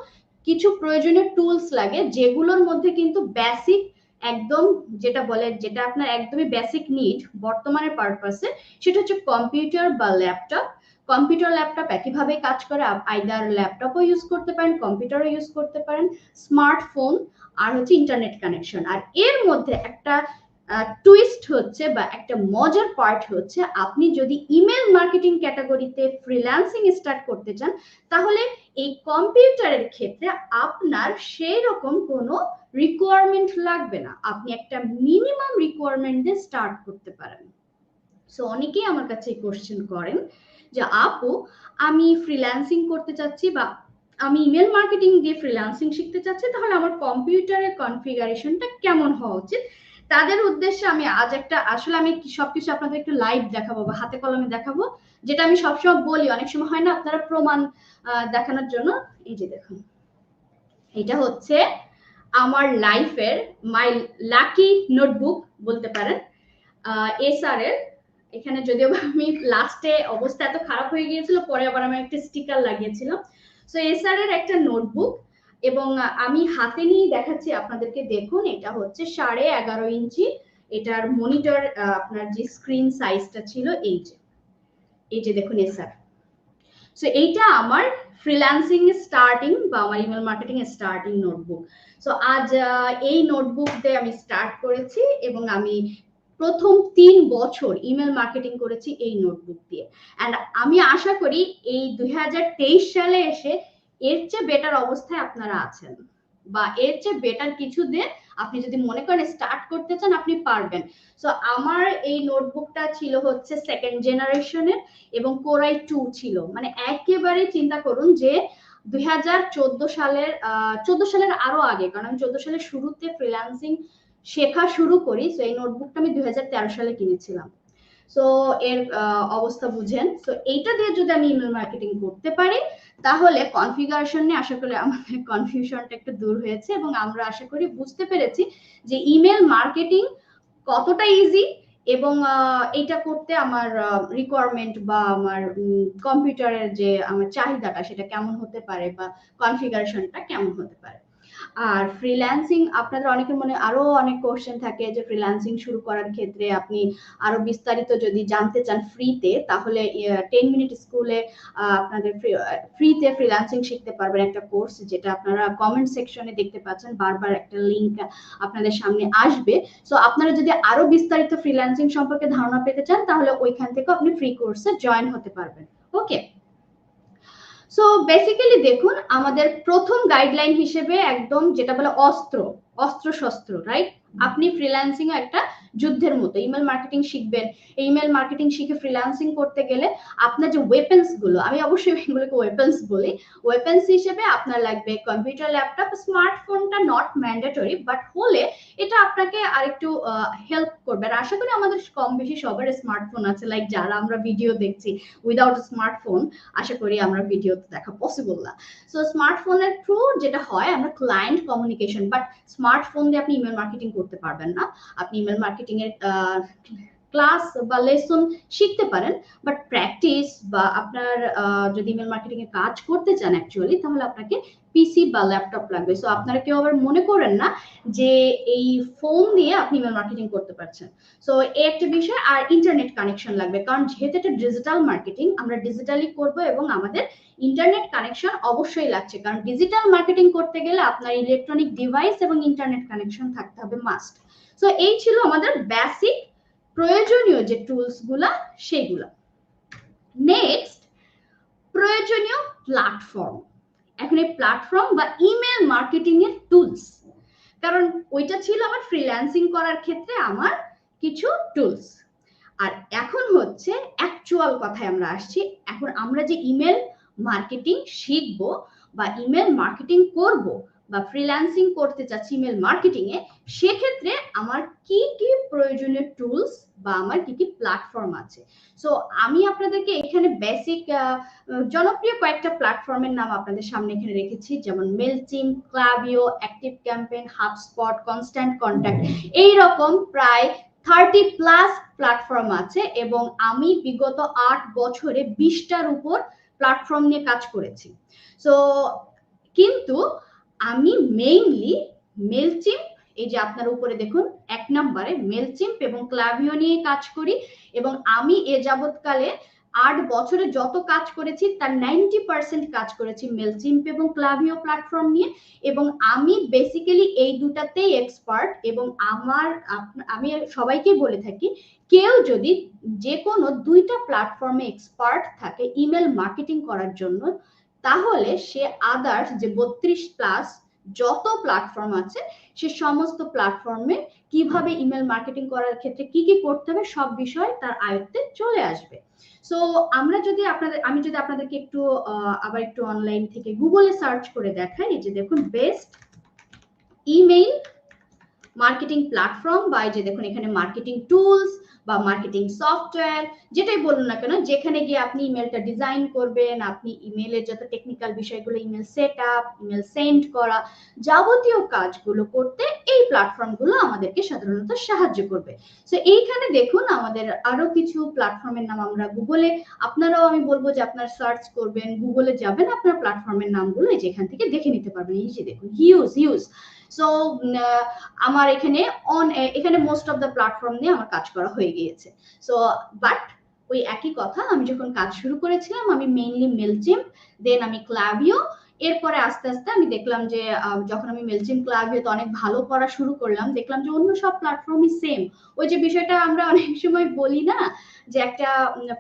কিছু প্রয়োজনীয় টুলস লাগে, যেগুলোর মধ্যে কিন্তু বেসিক একদম যেটা বলে, যেটা আপনার একদমই বেসিক নিড বর্তমানের পারপাসে, সেটা হচ্ছে কম্পিউটার বা ল্যাপটপ। কম্পিউটার ল্যাপটপ একইভাবে কাজ করে, আইদার ল্যাপটপও ইউজ করতে পারেন, কম্পিউটারও ইউজ করতে পারেন, স্মার্টফোন, আর হচ্ছে ইন্টারনেট কানেকশন। আর এর মধ্যে একটা টুইস্ট হচ্ছে বা একটা মজার পার্ট হচ্ছে, আপনি যদি ইমেল মার্কেটিং ক্যাটাগরিতে ফ্রিল্যান্সিং স্টার্ট করতে চান, তাহলে এই কম্পিউটারের ক্ষেত্রে আপনার সেই রকম কোনো রিকোয়ারমেন্ট লাগবে না। আপনি একটা মিনিমাম রিকোয়ারমেন্ট দিয়ে স্টার্ট করতে পারেন। সো অনেকেই আমার কাছে কোশ্চেন করেন যে আপু, আমি ফ্রিল্যান্সিং করতে চাচ্ছি বা আমি ইমেল মার্কেটিং দিয়ে ফ্রিল্যান্সিং শিখতে চাচ্ছি, তাহলে আমার কম্পিউটারের কনফিগারেশনটা কেমন হওয়া উচিত? তাদের উদ্দেশ্যে আমি আজ আসলে আমি সবকিছু আপনাদের একটু লাইভ দেখাবো বা হাতে কলমে দেখাবো, যেটা আমি সবসময় বলি, অনেক সময় হয় না আপনারা প্রমাণ দেখানোর জন্য। এই যে দেখুন, এটা হচ্ছে আমার লাইফের মাই লাকি নোটবুক বলতে পারেন, এসআর এর। এখানে যদিও আমি লাস্টে অবস্থা এত খারাপ হয়ে গিয়েছিল, পরে আবার আমি একটা স্টিকার লাগিয়েছিলাম। সো এসআর এর একটা নোটবুক, এবং আমি হাতে নিয়ে দেখাচ্ছি আপনাদেরকে। দেখুন, এটা হচ্ছে 11.5 ইঞ্চি। এটার মনিটর, আপনার যে স্ক্রিন সাইজটা ছিল এই যে দেখুন এসআর। সো এইটা আমার ফ্রিল্যান্সিং স্টার্টিং বা আমার email marketing starting notebook. So আজ এই নোটবুক দিয়ে আমি স্টার্ট করেছি, এবং আমি প্রথম 3 বছর ইমেল মার্কেটিং করেছি এই নোটবুক দিয়ে। অ্যান্ড আমি আশা করি এই 2023 সালে এসে এর চেয়ে বেটার অবস্থায় আপনারা আছেন, বা এর চেয়ে বেটার কিছু দিয়ে আপনি যদি মনে করেন স্টার্ট করতে চান, আপনি পারবেন। সো আমার এই নোটবুকটা ছিল হচ্ছে 2nd জেনারেশনের, এবং কোরাই 2 ছিল। মানে একেবারে চিন্তা করুন যে 2014 সালের 14 সালের আরো আগে, কারণ আমি 14 সালের শুরুতে ফ্রিল্যান্সিং শেখা শুরু করি। সো এই নোটবুকটা আমি 2013 সালে কিনেছিলাম। সো এর অবস্থা বুঝেন। সো এইটা দিয়ে যদি আমি ইমেল মার্কেটিং করতে পারি, তাহলে কনফিগারেশন নিয়ে আশা করি আমাদের কনফিউশনটা একটু দূর হয়েছে, এবং আমরা আশা করি বুঝতে পেরেছি যে ইমেল মার্কেটিং কতটা ইজি, এবং এটা করতে আমার রিকোয়ারমেন্ট বা আমার কম্পিউটারের যে আমার চাহিদাটা সেটা কেমন হতে পারে, বা কনফিগারেশনটা কেমন হতে পারে। আর ফ্রিল্যান্সিং, আপনাদের অনেকের মনে আরো অনেক কোশ্চেন থাকে যে ফ্রিল্যান্সিং শুরু করার ক্ষেত্রে আপনি আরো বিস্তারিত যদি জানতে চান ফ্রিতে, তাহলে 10 মিনিট স্কুলে আপনাদের ফ্রিতে ফ্রিল্যান্সিং শিখতে পারবেন, একটা কোর্স, যেটা আপনারা কমেন্ট সেকশনে দেখতে পাচ্ছেন, বারবার একটা লিংক আপনাদের সামনে আসবে। সো আপনারা যদি আরো বিস্তারিত ফ্রিল্যান্সিং সম্পর্কে ধারণা পেতে চান, তাহলে ওইখান থেকে আপনি ফ্রি কোর্সে জয়েন হতে পারবেন। ওকে। সো বেসিক্যালি দেখুন, আমাদের প্রথম গাইডলাইন হিসেবে একদম যেটা বলে অস্ত্র শস্ত্র, রাইট? আপনি ফ্রিল্যান্সিং একটা যুদ্ধের মতো ইমেল মার্কেটিং শিখবেন। ইমেল মার্কেটিং শিখে ফ্রিল্যান্সিং করতে গেলে আপনার যে ওয়েপন্স গুলো, আমি অবশ্যই এগুলোকে ওয়েপন্স বলি, ওয়েপন্স হিসেবে আপনার লাগবে কম্পিউটার, ল্যাপটপ, স্মার্টফোনটা নট ম্যান্ডেটরি, বাট হলে এটা আপনাকে আরেকটু হেল্প করবে। আর আশা করি আমাদের কম বেশি সবার স্মার্টফোন আছে, লাইক যারা আমরা ভিডিও দেখছি উইদাউট স্মার্টফোন, আশা করি আমরা ভিডিও দেখা পসিবল না। সো স্মার্টফোনের থ্রু যেটা হয়, আমরা ক্লায়েন্ট কমিউনিকেশন, বাট স্মার্টফোন দিয়ে আপনি ইমেল মার্কেটিং করতে পারবেন না। আপনি ইমেল মার্কেটিং এর ক্লাস বা লেসন শিখতে পারেন, বাট প্র্যাকটিস বা আপনার যদি ইমেল মার্কেটিং এর কাজ করতে চান অ্যাকচুয়ালি, তাহলে আপনাকে পিসি বা ল্যাপটপ লাগবে। সো আপনারা কেউ আবার মনে করেন না যে এই ফোন দিয়ে আপনি ইমেল মার্কেটিং করতে পারছেন। সো এই একটা বিষয়। আর ইন্টারনেট কানেকশন লাগবে, কারণ যেহেতু এটা ডিজিটাল মার্কেটিং, আমরা ডিজিটালি করব, এবং আমাদের ইন্টারনেট কানেকশন অবশ্যই লাগছে, কারণ ডিজিটাল মার্কেটিং করতে গেলে আপনার ইলেকট্রনিক ডিভাইস এবং ইন্টারনেট কানেকশন থাকতে হবে মাস্ট। সো এই ছিল আমাদের বেসিক প্রয়োজনীয় যে টুলস গুলা, সেগুলা। নেক্সট, প্রয়োজনীয় প্ল্যাটফর্ম। এখন এই প্ল্যাটফর্ম বা ইমেল মার্কেটিং এর টুলস, কারণ ওইটা ছিল আমার ফ্রিল্যান্সিং করার ক্ষেত্রে আমার কিছু টুলস। আর এখন হচ্ছে অ্যাকচুয়াল কথায় আমরা আসছি। এখন আমরা যে ইমেল মার্কেটিং শিখবো বা ইমেল মার্কেটিং করব বা ফ্রিল্যান্সিং করতে চাচ্ছি ইমেল মার্কেটিং এ, সেক্ষেত্রে আমার কি কি প্রয়োজনীয় টুলস বা আমার কি কি প্ল্যাটফর্ম আছে। সো আমি আপনাদেরকে এখানে বেসিক জনপ্রিয় কয়েকটা প্ল্যাটফর্মের নাম আপনাদের সামনে এখানে রেখেছি, যেমন Mailchimp, Klaviyo, Active Campaign, HubSpot, Constant Contact, এইরকম প্রায় 30+ প্ল্যাটফর্ম আছে, এবং আমি বিগত 8 বছরে 20টার উপর প্ল্যাটফর্ম নিয়ে কাজ করেছি। সো কিন্তু আমি মেইনলি মেলচিম, এই যে আপনার উপরে দেখুন 1 নম্বরে মেলচিম্প এবং ক্লাভিও নিয়ে কাজ করি, এবং আমি এ যাবৎকালে বছরে যত কাজ করেছি তার 90% কাজ করেছি মেলচিম্প এবং ক্লাভিও প্ল্যাটফর্ম নিয়ে, এবং আমি বেসিক্যালি এই দুটাতেই এক্সপার্ট। এবং আমি সবাইকে বলে থাকি, কেউ যদি যে কোনো দুইটা প্ল্যাটফর্মে এক্সপার্ট থাকে ইমেল মার্কেটিং করার জন্য, তাহলে সে আদার্স যে 32+ যত প্ল্যাটফর্ম আছে সে সমস্ত প্ল্যাটফর্মে কিভাবে ইমেল মার্কেটিং করার ক্ষেত্রে কি কি করতে হবে সব বিষয় তার আয়ত্তে চলে আসবে। সো আমি যদি আপনাদেরকে একটু আবার একটু অনলাইন থেকে গুগলে সার্চ করে দেখাই, যে দেখুন বেস্ট ইমেইল মার্কেটিং প্ল্যাটফর্ম, বা যে দেখুন এখানে মার্কেটিং টুলস বা মার্কেটিং সফটওয়্যার, যেটাই বলুন না কেন, যেখানে গিয়ে আপনি ইমেলটা ডিজাইন করবেন, আপনি ইমেলের যত টেকনিক্যাল বিষয়গুলো, email set up, email send করা, যাবতীয় কাজগুলো করতে এই প্ল্যাটফর্মগুলো আমাদেরকে সাধারণত সাহায্য করবে। তো এইখানে দেখুন আমাদের আরো কিছু প্ল্যাটফর্মের নাম আমরা গুগলে, আপনারাও আমি বলবো যে আপনারা সার্চ করবেন, গুগলে যাবেন, আপনার প্ল্যাটফর্মের নামগুলো এই যেখান থেকে দেখে নিতে পারবেন। এই যে দেখুন হিউজ। সো আমার এখানে মোস্ট অফ দ্য প্ল্যাটফর্ম নিয়ে আমার কাজ করা হয়ে গিয়েছে। সো বাট ওই একই কথা, আমি যখন কাজ শুরু করেছিলাম আমি মেইনলি মেলচিম্প, দেন আমি ক্লাভিও, এরপরে আস্তে আস্তে আমি দেখলাম যে যখন আমি মেলচিম্প ক্লাভিওতে অনেক ভালো করা শুরু করলাম, দেখলাম যে অন্য সব প্ল্যাটফর্মই সেম। ওই যে বিষয়টা আমরা অনেক সময় বলি না, যে একটা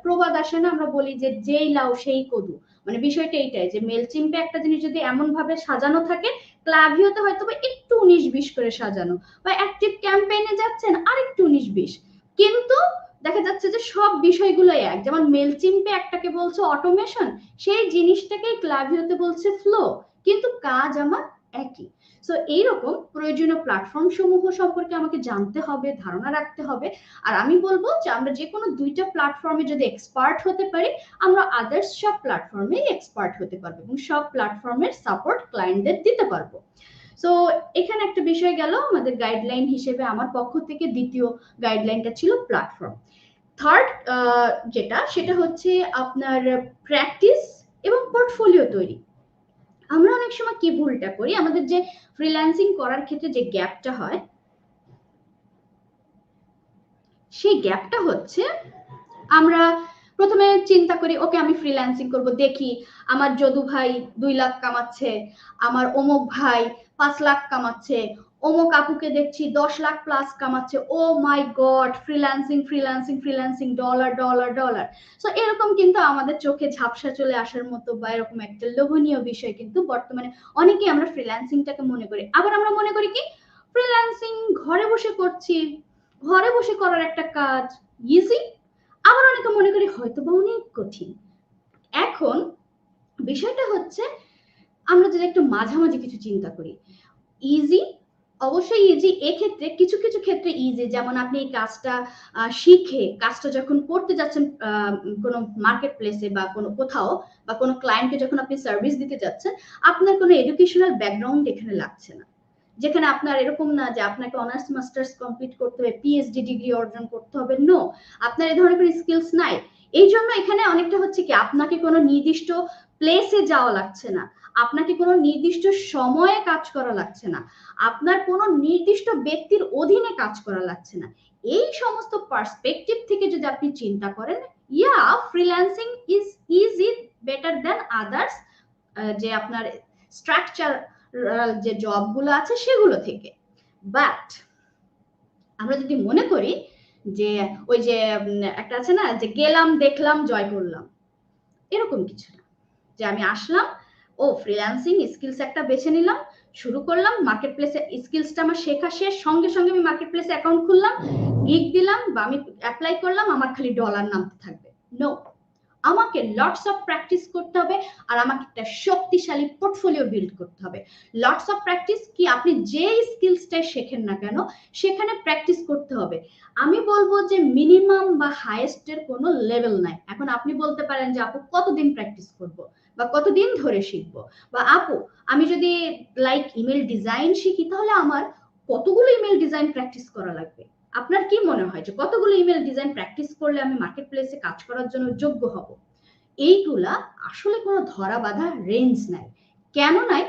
প্রবাদ আসে না, আমরা বলি যে যেই লাউ সেই কদু, মানে বিষয়টা এইটাই, যে মেলচিম্পে একটা জিনিস যদি এমন ভাবে সাজানো থাকে, ক্লাভিওতে হয়তো একটু 19-20 করে সাজানো, বা অ্যাক্টিভ ক্যাম্পেইনে যাচ্ছেন আরেকটু 19-20, কিন্তু দেখা যাচ্ছে যে সব বিষয়গুলো এক। যেমন মেলচিম্পে একটাকে বলছে অটোমেশন, সেই জিনিসটাকে ক্লাভিওতে বলছে ফ্লো, কিন্তু কাজ আমার একই। সো এইরকম প্রয়োজনীয় প্ল্যাটফর্ম সমূহ সম্পর্কে আমাকে জানতে হবে, ধারণা রাখতে হবে। আর আমি বলবো যে আমরা যে কোনো দুইটা প্ল্যাটফর্মে যদি এক্সপার্ট হতে পারি, আমরা আদার্স সব প্ল্যাটফর্মে এক্সপার্ট হতে পারবো এবং সব প্ল্যাটফর্মের সাপোর্ট ক্লায়েন্টদের দিতে পারবো। সো এখানে একটা বিষয় গেল আমাদের গাইডলাইন হিসেবে, আমার পক্ষ থেকে দ্বিতীয় গাইডলাইনটা ছিল প্ল্যাটফর্ম। থার্ড সেটা হচ্ছে আপনার প্র্যাকটিস এবং পোর্টফোলিও তৈরি। আমরা অনেক সময় কি ভুলটা করি, আমাদের যে ফ্রিল্যান্সিং করার ক্ষেত্রে যে গ্যাপটা হয়, সেই গ্যাপটা হচ্ছে আমরা প্রথমে চিন্তা করি ওকে আমি ফ্রিল্যান্সিং করব, দেখি আমার যদু ভাই 2 লাখ কামাচ্ছে, আমার অমুক ভাই 5 লাখ কামাচ্ছে, অমুক আপুকে দেখছি 10 লাখ প্লাস কামাচ্ছে, ও মাই গড ফ্রিল্যান্সিং ডলার। সো এরকম কিন্তু আমাদের চোখে ঝাপসা চলে আসার মতো বা এরকম একটা লোভনীয় বিষয় কিন্তু বর্তমানে অনেকেই আমরা ফ্রিল্যান্সিংটাকে মনে করি। আবার আমরা মনে করি কি ফ্রিল্যান্সিং ঘরে বসে করছি, ঘরে বসে করার একটা কাজ, ইজি। আবার অনেকে মনে করি হয়তো বা অনেক কঠিন। এখন বিষয়টা হচ্ছে আমরা যদি একটু মাঝামাঝি কিছু চিন্তা করি, ইজি, অবশ্যই ইজি, এক্ষেত্রে কিছু কিছু ক্ষেত্রে ইজি, যেমন আপনি এই কাজটা শিখে কাজটা যখন করতে যাচ্ছেন কোনো মার্কেট প্লেসে বা কোনো কোথাও বা কোনো ক্লায়েন্টকে যখন আপনি সার্ভিস দিতে যাচ্ছেন, আপনার কোনো এডুকেশনাল ব্যাকগ্রাউন্ড এখানে লাগছে না, যেখানে আপনার এরকম না যে আপনাকে অনার্স মাস্টার্স কমপ্লিট করতে হবে, পিএইচডি ডিগ্রি অর্জন করতে হবে, নো, আপনার এই ধরনের কোনো স্কিলস নাই। এই জন্য এখানে অনেকটা হচ্ছে কি আপনাকে কোনো নির্দিষ্ট প্লেসে যাওয়া লাগছে না, আপনাকে কোনো নির্দিষ্ট সময়ে কাজ করা লাগছে না, আপনার কোনো নির্দিষ্ট ব্যক্তির অধীনে কাজ করা লাগছে না। এই সমস্ত পার্সপেক্টিভ থেকে যদি আপনি চিন্তা করেন, yeah freelancing is easy better than others যে আপনার স্ট্রাকচার যে জবগুলো আছে সেগুলো থেকে। বাট আমরা যদি মনে করি যে ওই যে একটা আছে না যে গেলাম দেখলাম জয় করলাম, এরকম কিছু না, যে আমি আসলাম, ও ফ্রিল্যান্সিং স্কিলস একটা বেছে নিলাম, শুরু করলাম, মার্কেট প্লেসে স্কিলসটা আমার শেখা শেষ, সঙ্গে সঙ্গে আমি মার্কেট প্লেসে অ্যাকাউন্ট খুললাম, গিগ দিলাম বা আমি অ্যাপ্লাই করলাম, আমার খালি ডলার নামতে থাকবে, নো। আমাকে লটস অফ প্র্যাকটিস করতে হবে, আর আমাকে একটা শক্তিশালী পোর্টফোলিও বিল্ড করতে হবে। লটস অফ প্র্যাকটিস কি, আপনি যে স্কিলসটাই শেখেন না কেন সেখানে প্র্যাকটিস করতে হবে। আমি বলবো যে মিনিমাম বা হাইয়েস্টের কোনো লেভেল নাই। এখন আপনি বলতে পারেন যে আপু কতদিন প্র্যাকটিস করব বা কতদিন ধরে শিখবো, বা আপু আমি যদি লাইক ইমেল ডিজাইন শিখি তাহলে আমার কতগুলো ইমেল ডিজাইন প্র্যাকটিস করা লাগবে। আপনার কি মনে হয় যে কতগুলো ইমেল ডিজাইন প্র্যাকটিস করলে আমি মার্কেট প্লেসে কাজ করার জন্য যোগ্য হব? এইগুলা আসলে কোনো ধরা বাঁধা রেঞ্জ নাই। কেন নাই?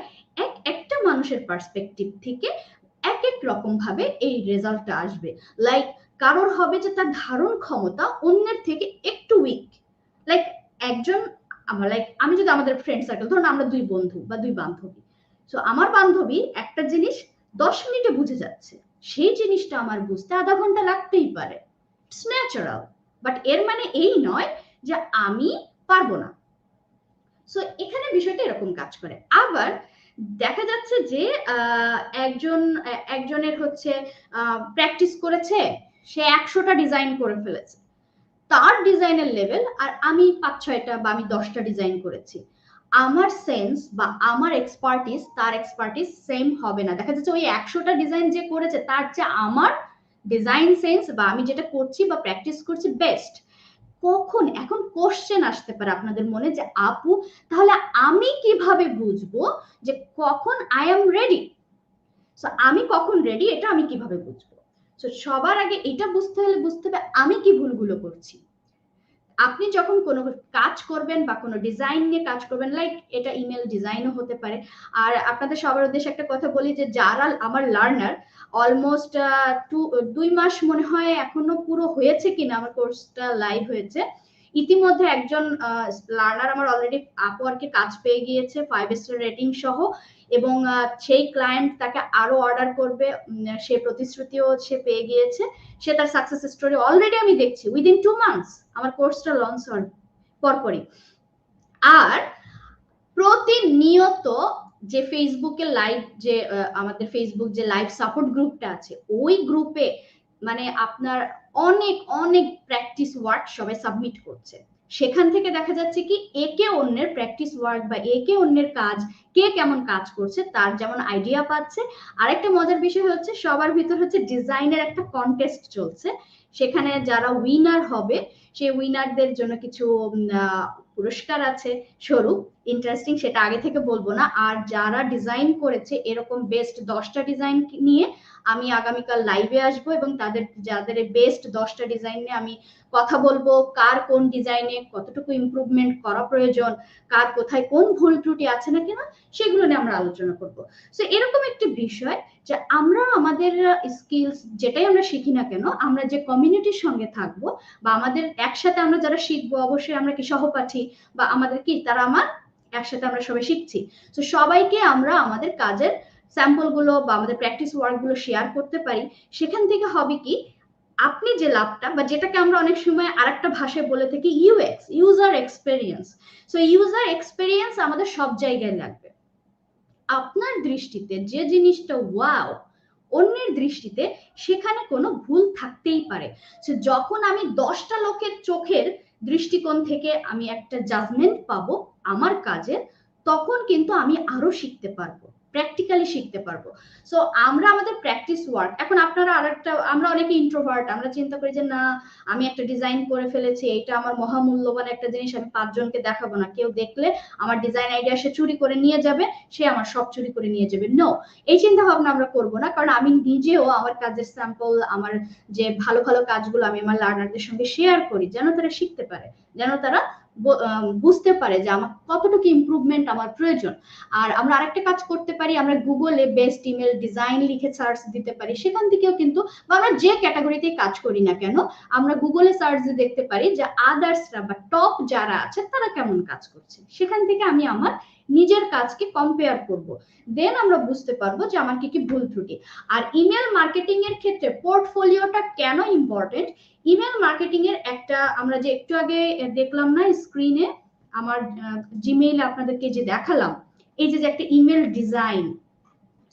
একটা মানুষের পার্সপেক্টিভ থেকে এক এক রকম ভাবে এই রেজাল্টটা আসবে। লাইক কারোর হবে যে তার ধারণ ক্ষমতা অন্যের থেকে একটু উইক, লাইক একজন আমি যদি আমাদের ফ্রেন্ড সার্কেল, ধরুন আমরা দুই বন্ধু বা দুই বান্ধবী, সো আমার বান্ধবী একটা জিনিস 10 মিনিটে বুঝে যাচ্ছে, সেই জিনিসটা আমার বুঝতে আধা ঘন্টা লাগতেই পারে, ইটস ন্যাচারাল। বাট এর মানে এই নয় যে আমি পারবো না। সো এখানে বিষয়টা এরকম কাজ করে। আবার দেখা যাচ্ছে যে একজনের হচ্ছে প্র্যাকটিস করেছে, সে 100টা ডিজাইন করে ফেলেছে, তার ডিজাইনের লেভেল, আর আমি 5-6টা বা আমি 10টা ডিজাইন করেছি, আমার সেন্স বা আমার এক্সপার্টিস তার এক্সপার্টিস সেম হবে না। দেখা যাচ্ছে ওই 100টা ডিজাইন যে করেছে তার চেয়ে আমার ডিজাইন সেন্স বা আমি যেটা করছি বা প্র্যাকটিস করছি বেস্ট। কখন এখন কোশ্চেন আসতে পারে আপনাদের মনে যে আপু তাহলে আমি কিভাবে বুঝবো যে কখন আই এম রেডি? সো আমি কখন রেডি এটা আমি কিভাবে বুঝবো? সো সবার আগে এটা বুঝতে হলে বুঝতে হবে আমি কি ভুলগুলো করছি। আপনি যখন কোনো কাজ করবেন বা কোনো ডিজাইন নিয়ে কাজ করবেন, লাইক এটা ইমেল ডিজাইনও হতে পারে। আর আপনাদের সবার উদ্দেশ্যে একটা কথা বলি যে যারা আমার লার্নার অলমোস্ট 2 মাস মনে হয় এখনো পুরো হয়েছে কিনা আমার কোর্সটা লাইভ হয়েছে, ইতিমধ্যে একজন লার্নার আমার অলরেডি আপওয়ার্কে কাজ পেয়ে গিয়েছে 5 স্টার রেটিং সহ, এবং সেই ক্লায়েন্ট তাকে আরো অর্ডার করবে, সে প্রতিশ্রুতিও সে পেয়ে গিয়েছে। সে তার সাকসেস স্টোরি অলরেডি আমি দেখছি উইদিন 2 মান্থস আমার কোর্সটা লঞ্চ হওয়ার পরপরই। আর প্রতিনিয়ত যে ফেসবুকে লাইভ, যে আমাদের ফেসবুক যে লাইভ সাপোর্ট গ্রুপটা আছে, ওই গ্রুপে মানে আপনার অনেক অনেক প্র্যাকটিস ওয়ার্ক সবাই সাবমিট করছে। সেখান থেকে দেখা যাচ্ছে কি একে অন্যের প্র্যাকটিস ওয়ার্ক বা একে অন্যের কাজ, কে কেমন কাজ করছে তার যেমন আইডিয়া পাচ্ছে। আরেকটা মজার বিষয় হচ্ছে সবার ভিতর হচ্ছে ডিজাইনের একটা কন্টেস্ট চলছে, সেখানে যারা উইনার হবে সেই উইনারদের জন্য কিছু পুরস্কার আছে স্বরূপ, ইন্টারেস্টিং, সেটা আগে থেকে বলবো না। আর যারা ডিজাইন করেছে এরকম বেস্ট 10টা ডিজাইন নিয়ে আমি আগামীকাল লাইভে আসবো, এবং তাদের যাদের বেস্ট 10টা ডিজাইন নিয়ে আমি কথা বলবো, কার কোন ডিজাইনে কতটুকু ইমপ্রুভমেন্ট করা প্রয়োজন, কার কোথায় কোন ভুল ত্রুটি আছে না কিনা সেগুলো নিয়ে আমরা আলোচনা করবো। সো এরকম একটি বিষয় যে আমরা আমাদের স্কিলস যেটাই আমরা শিখি না কেন, আমরা যে কমিউনিটির সঙ্গে থাকবো বা আমাদের একসাথে আমরা যারা শিখবো, অবশ্যই আমরা কি সহপাঠী বা আমাদের কি তারা আমার একসাথে আমরা সবাই শিখছি, তো সবাইকে আমরা আমাদের কাজের স্যাম্পল গুলো বা আমাদের প্র্যাকটিস ওয়ার্ক গুলো শেয়ার করতে পারি। সেখান থেকে হবে কি আপনি যে লাভটা বা যেটাকে আমরা অনেক সময় আরেকটা ভাষায় বলে থাকি UX, user experience. So user experience আমাদের সব জায়গায় লাগবে। আপনার দৃষ্টিতে যে জিনিসটা ওয়াও, অন্যের দৃষ্টিতে সেখানে কোনো ভুল থাকতেই পারে। যখন আমি 10টা লোকের চোখের দৃষ্টিকোণ থেকে আমি একটা জাজমেন্ট পাবো আমার কাজের, তখন কিন্তু আমি আরো শিখতে পারবো, প্র্যাকটিক্যালি শিখতে পারবো। সো আমরা আমাদের প্র্যাকটিস ওয়ার্ক, এখন আপনারা আরেকটা, আমরা অনেকে ইন্ট্রোভার্ট, আমরা চিন্তা করি যে না আমি একটা ডিজাইন করে ফেলেছি, এটা আমার মহামূল্যবান একটা জিনিস, আমি 5 জনকে দেখাবো না, কেউ দেখলে আমার ডিজাইন আইডিয়া সে চুরি করে নিয়ে যাবে, সে আমার সব চুরি করে নিয়ে যাবে। নো, এই চিন্তা ভাবনা আমরা করবো না, কারণ আমি নিজেও আমার কাজের স্যাম্পল, আমার যে ভালো ভালো কাজগুলো আমি আমার লার্নারদের সঙ্গে শেয়ার করি, যেন তারা শিখতে পারে, যেন তারা বুঝতে পারে যে আমার কতটুকু ইমপ্রুভমেন্ট আমার প্রয়োজন। আর আমরা আরেকটা কাজ করতে পারি, আমরা গুগলে বেস্ট ইমেল ডিজাইন লিখে সার্চ দিতে পারি, সেখান থেকেও কিন্তু, বা আমরা যে ক্যাটাগরিতে কাজ করি না কেন আমরা গুগলে সার্চ দিয়ে দেখতে পারি যে আদার্সরা বা টপ যারা আছে তারা কেমন কাজ করছে, সেখান থেকে আমি আমার নিজের কাজকে কম্পেয়ার করব, দেন আমরা বুঝতে পারবো যে আমার কি কি ভুল ত্রুটি। আর ইমেল মার্কেটিং এর ক্ষেত্রে পোর্টফোলিওটা কেন ইম্পর্টেন্ট, ইমেল মার্কেটিং এর একটা আমরা যে একটু আগে দেখলাম না স্ক্রিনে আমার জিমেইল আপনাদেরকে যে দেখালাম, এই যে একটা ইমেল ডিজাইন,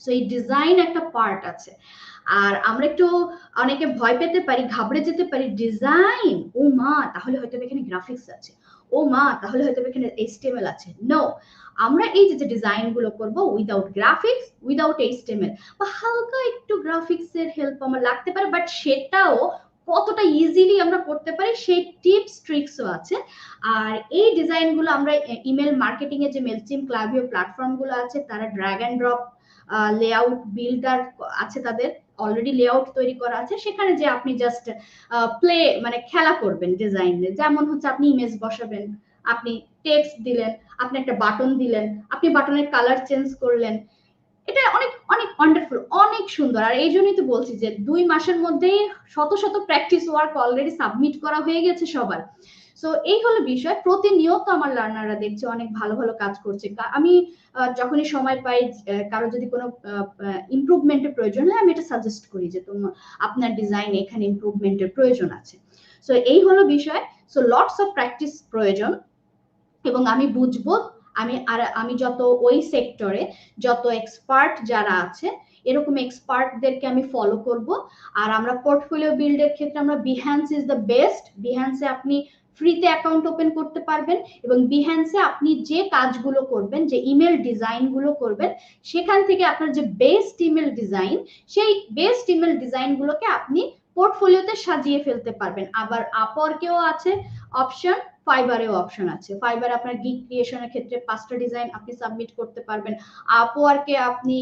সো এই ডিজাইন একটা পার্ট আছে। আর আমরা একটু অনেকে ভয় পেতে পারি, ঘাবড়ে যেতে পারি, ডিজাইন ও মা তাহলে হয়তো এখানে গ্রাফিক্স আছে, ও মা তাহলে হয়তো এখানে এইচটিএমএল আছে। নো, আমরা এই যে ডিজাইন গুলো করব উইদাউট গ্রাফিক্স, উইদাউট এইচটিএমএল, বা হালকা একটু গ্রাফিক্স এর হেল্প আমার লাগতে পারে, বাট সেটাও কতটা ইজিলি আমরা করতে পারি সেই টিপস ট্রিক্সও আছে। আর এই ডিজাইন গুলো আমরা ইমেল মার্কেটিং এর যে মেলচিম ক্লাভিও প্ল্যাটফর্ম গুলো আছে, তারা drag and drop layout builder আছে, তাদের অলরেডি লেআউট তৈরি করা আছে, সেখানে যে আপনি জাস্ট প্লে মানে খেলা করবেন ডিজাইনে, যেমন হচ্ছে আপনি ইমেজ বসাবেন, আপনি টেক্সট দিলেন, আপনি একটা বাটন দিলেন, আপনি বাটনের কালার চেঞ্জ করলেন, এটা অনেক অনেক ওয়ান্ডারফুল, অনেক সুন্দর। আর এই জন্যই তো বলছি যে 2 মাসের মধ্যেই শত শত প্র্যাকটিস ওয়ার্ক অলরেডি সাবমিট করা হয়ে গেছে সবার। সো এই হলো বিষয়। প্রতিনিয়ত আমার লার্নাররা দেখছে অনেক ভালো ভালো কাজ করছে। আমি যখনই সময় পাই, কারো যদি কোনো ইমপ্রুভমেন্টের প্রয়োজন হয়, আমি এটা সাজেস্ট করি যে তোমার আপনার ডিজাইনে এখানে ইমপ্রুভমেন্টের প্রয়োজন আছে। সো এই হলো বিষয়। সো লটস অফ প্র্যাকটিস প্রয়োজন, এবং আমি বুঝবো, আমি যত ওই সেক্টরে যত এক্সপার্ট যারা আছে এরকম এক্সপার্টদেরকে আমি ফলো করব। আর আমরা পোর্টফোলিও বিল্ডের ক্ষেত্রে আমরা বিহ্যান্স ইজ দ্য বেস্ট। বিহ্যান্সে আপনি ফ্রিতে অ্যাকাউন্ট ওপেন করতে পারবেন, এবং বিহ্যান্সে আপনি যে কাজগুলো করবেন, যে ইমেল ডিজাইনগুলো করবেন, সেখান থেকে আপনার যে বেস্ট ইমেল ডিজাইন, সেই বেস্ট ইমেল ডিজাইনগুলোকে আপনি পোর্টফোলিওতে সাজিয়ে ফেলতে পারবেন। আবার আপওয়ার্কেও আছে অপশন, ফাইবারেও অপশন আছে। ফাইবার আপনার গিগ ক্রিয়েশনের ক্ষেত্রে 5টা ডিজাইন আপনি সাবমিট করতে পারবেন। আপওয়ার্কে আপনি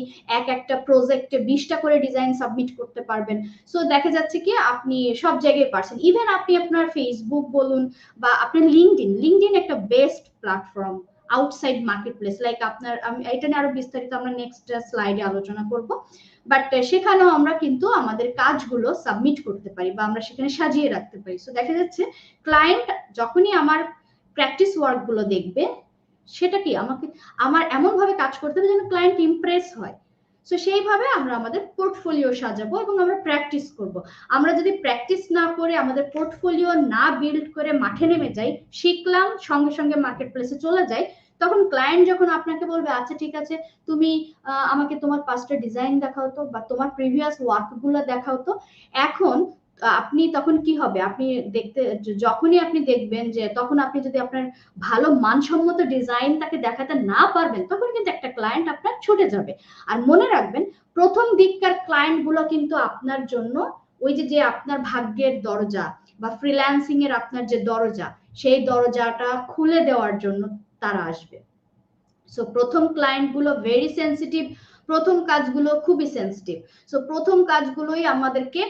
একটা প্রজেক্টে 20টা করে ডিজাইন সাবমিট করতে পারবেন। সো দেখা যাচ্ছে কি আপনি সব জায়গায় পারছেন। ইভেন আপনি আপনার ফেসবুক বলুন বা আপনার লিঙ্কডইন একটা best platform outside market place. Like আপনার, আমি এটা নিয়ে আরো বিস্তারিত আমরা নেক্সট স্লাইডে আলোচনা করব। বাট সেখানেও আমরা কিন্তু আমাদের কাজগুলো সাবমিট করতে পারি বা আমরা সেখানে সাজিয়ে রাখতে পারি। সো দেখা যাচ্ছে ক্লায়েন্ট যখনই আমার প্র্যাকটিস ওয়ার্ক গুলো দেখবে, সেটা কি আমার এমন ভাবে কাজ করতে হবে যেন ক্লায়েন্ট ইমপ্রেস হয়। সো সেইভাবে আমরা আমাদের পোর্টফোলিও সাজাবো এবং আমরা প্র্যাকটিস করব। আমরা যদি প্র্যাকটিস না করে, আমাদের পোর্টফোলিও না বিল্ড করে মাঠে নেমে যাই, শিখলাম সঙ্গে সঙ্গে মার্কেট প্লেসে চলে যাই, তখন ক্লায়েন্ট যখন আপনাকে বলবে আচ্ছা ঠিক আছে তুমি আমাকে তোমার 5টা ডিজাইন দেখাও তো, বা তোমার প্রিভিয়াস ওয়ার্ক গুলো দেখাও তো, এখন আপনি তখন কি হবে, আপনি যখনই আপনি দেখবেন যে তখন আপনি যদি আপনার ভালো মানসম্মত ডিজাইন তাকে দেখাতে না পারবেন, তখন কিন্তু একটা ক্লায়েন্ট আপনার ছুটে যাবে। আর মনে রাখবেন, প্রথম দিককার ক্লায়েন্ট গুলো কিন্তু আপনার জন্য ওই যে আপনার ভাগ্যের দরজা বা ফ্রিল্যান্সিং এর আপনার যে দরজা, সেই দরজাটা খুলে দেওয়ার জন্য তারা আসবে। সো প্রথম ক্লায়েন্ট গুলো ভেরি সেন্সিটিভ, প্রথম কাজগুলো খুবই সেন্সিটিভ। সো প্রথম কাজগুলোই আমাদেরকে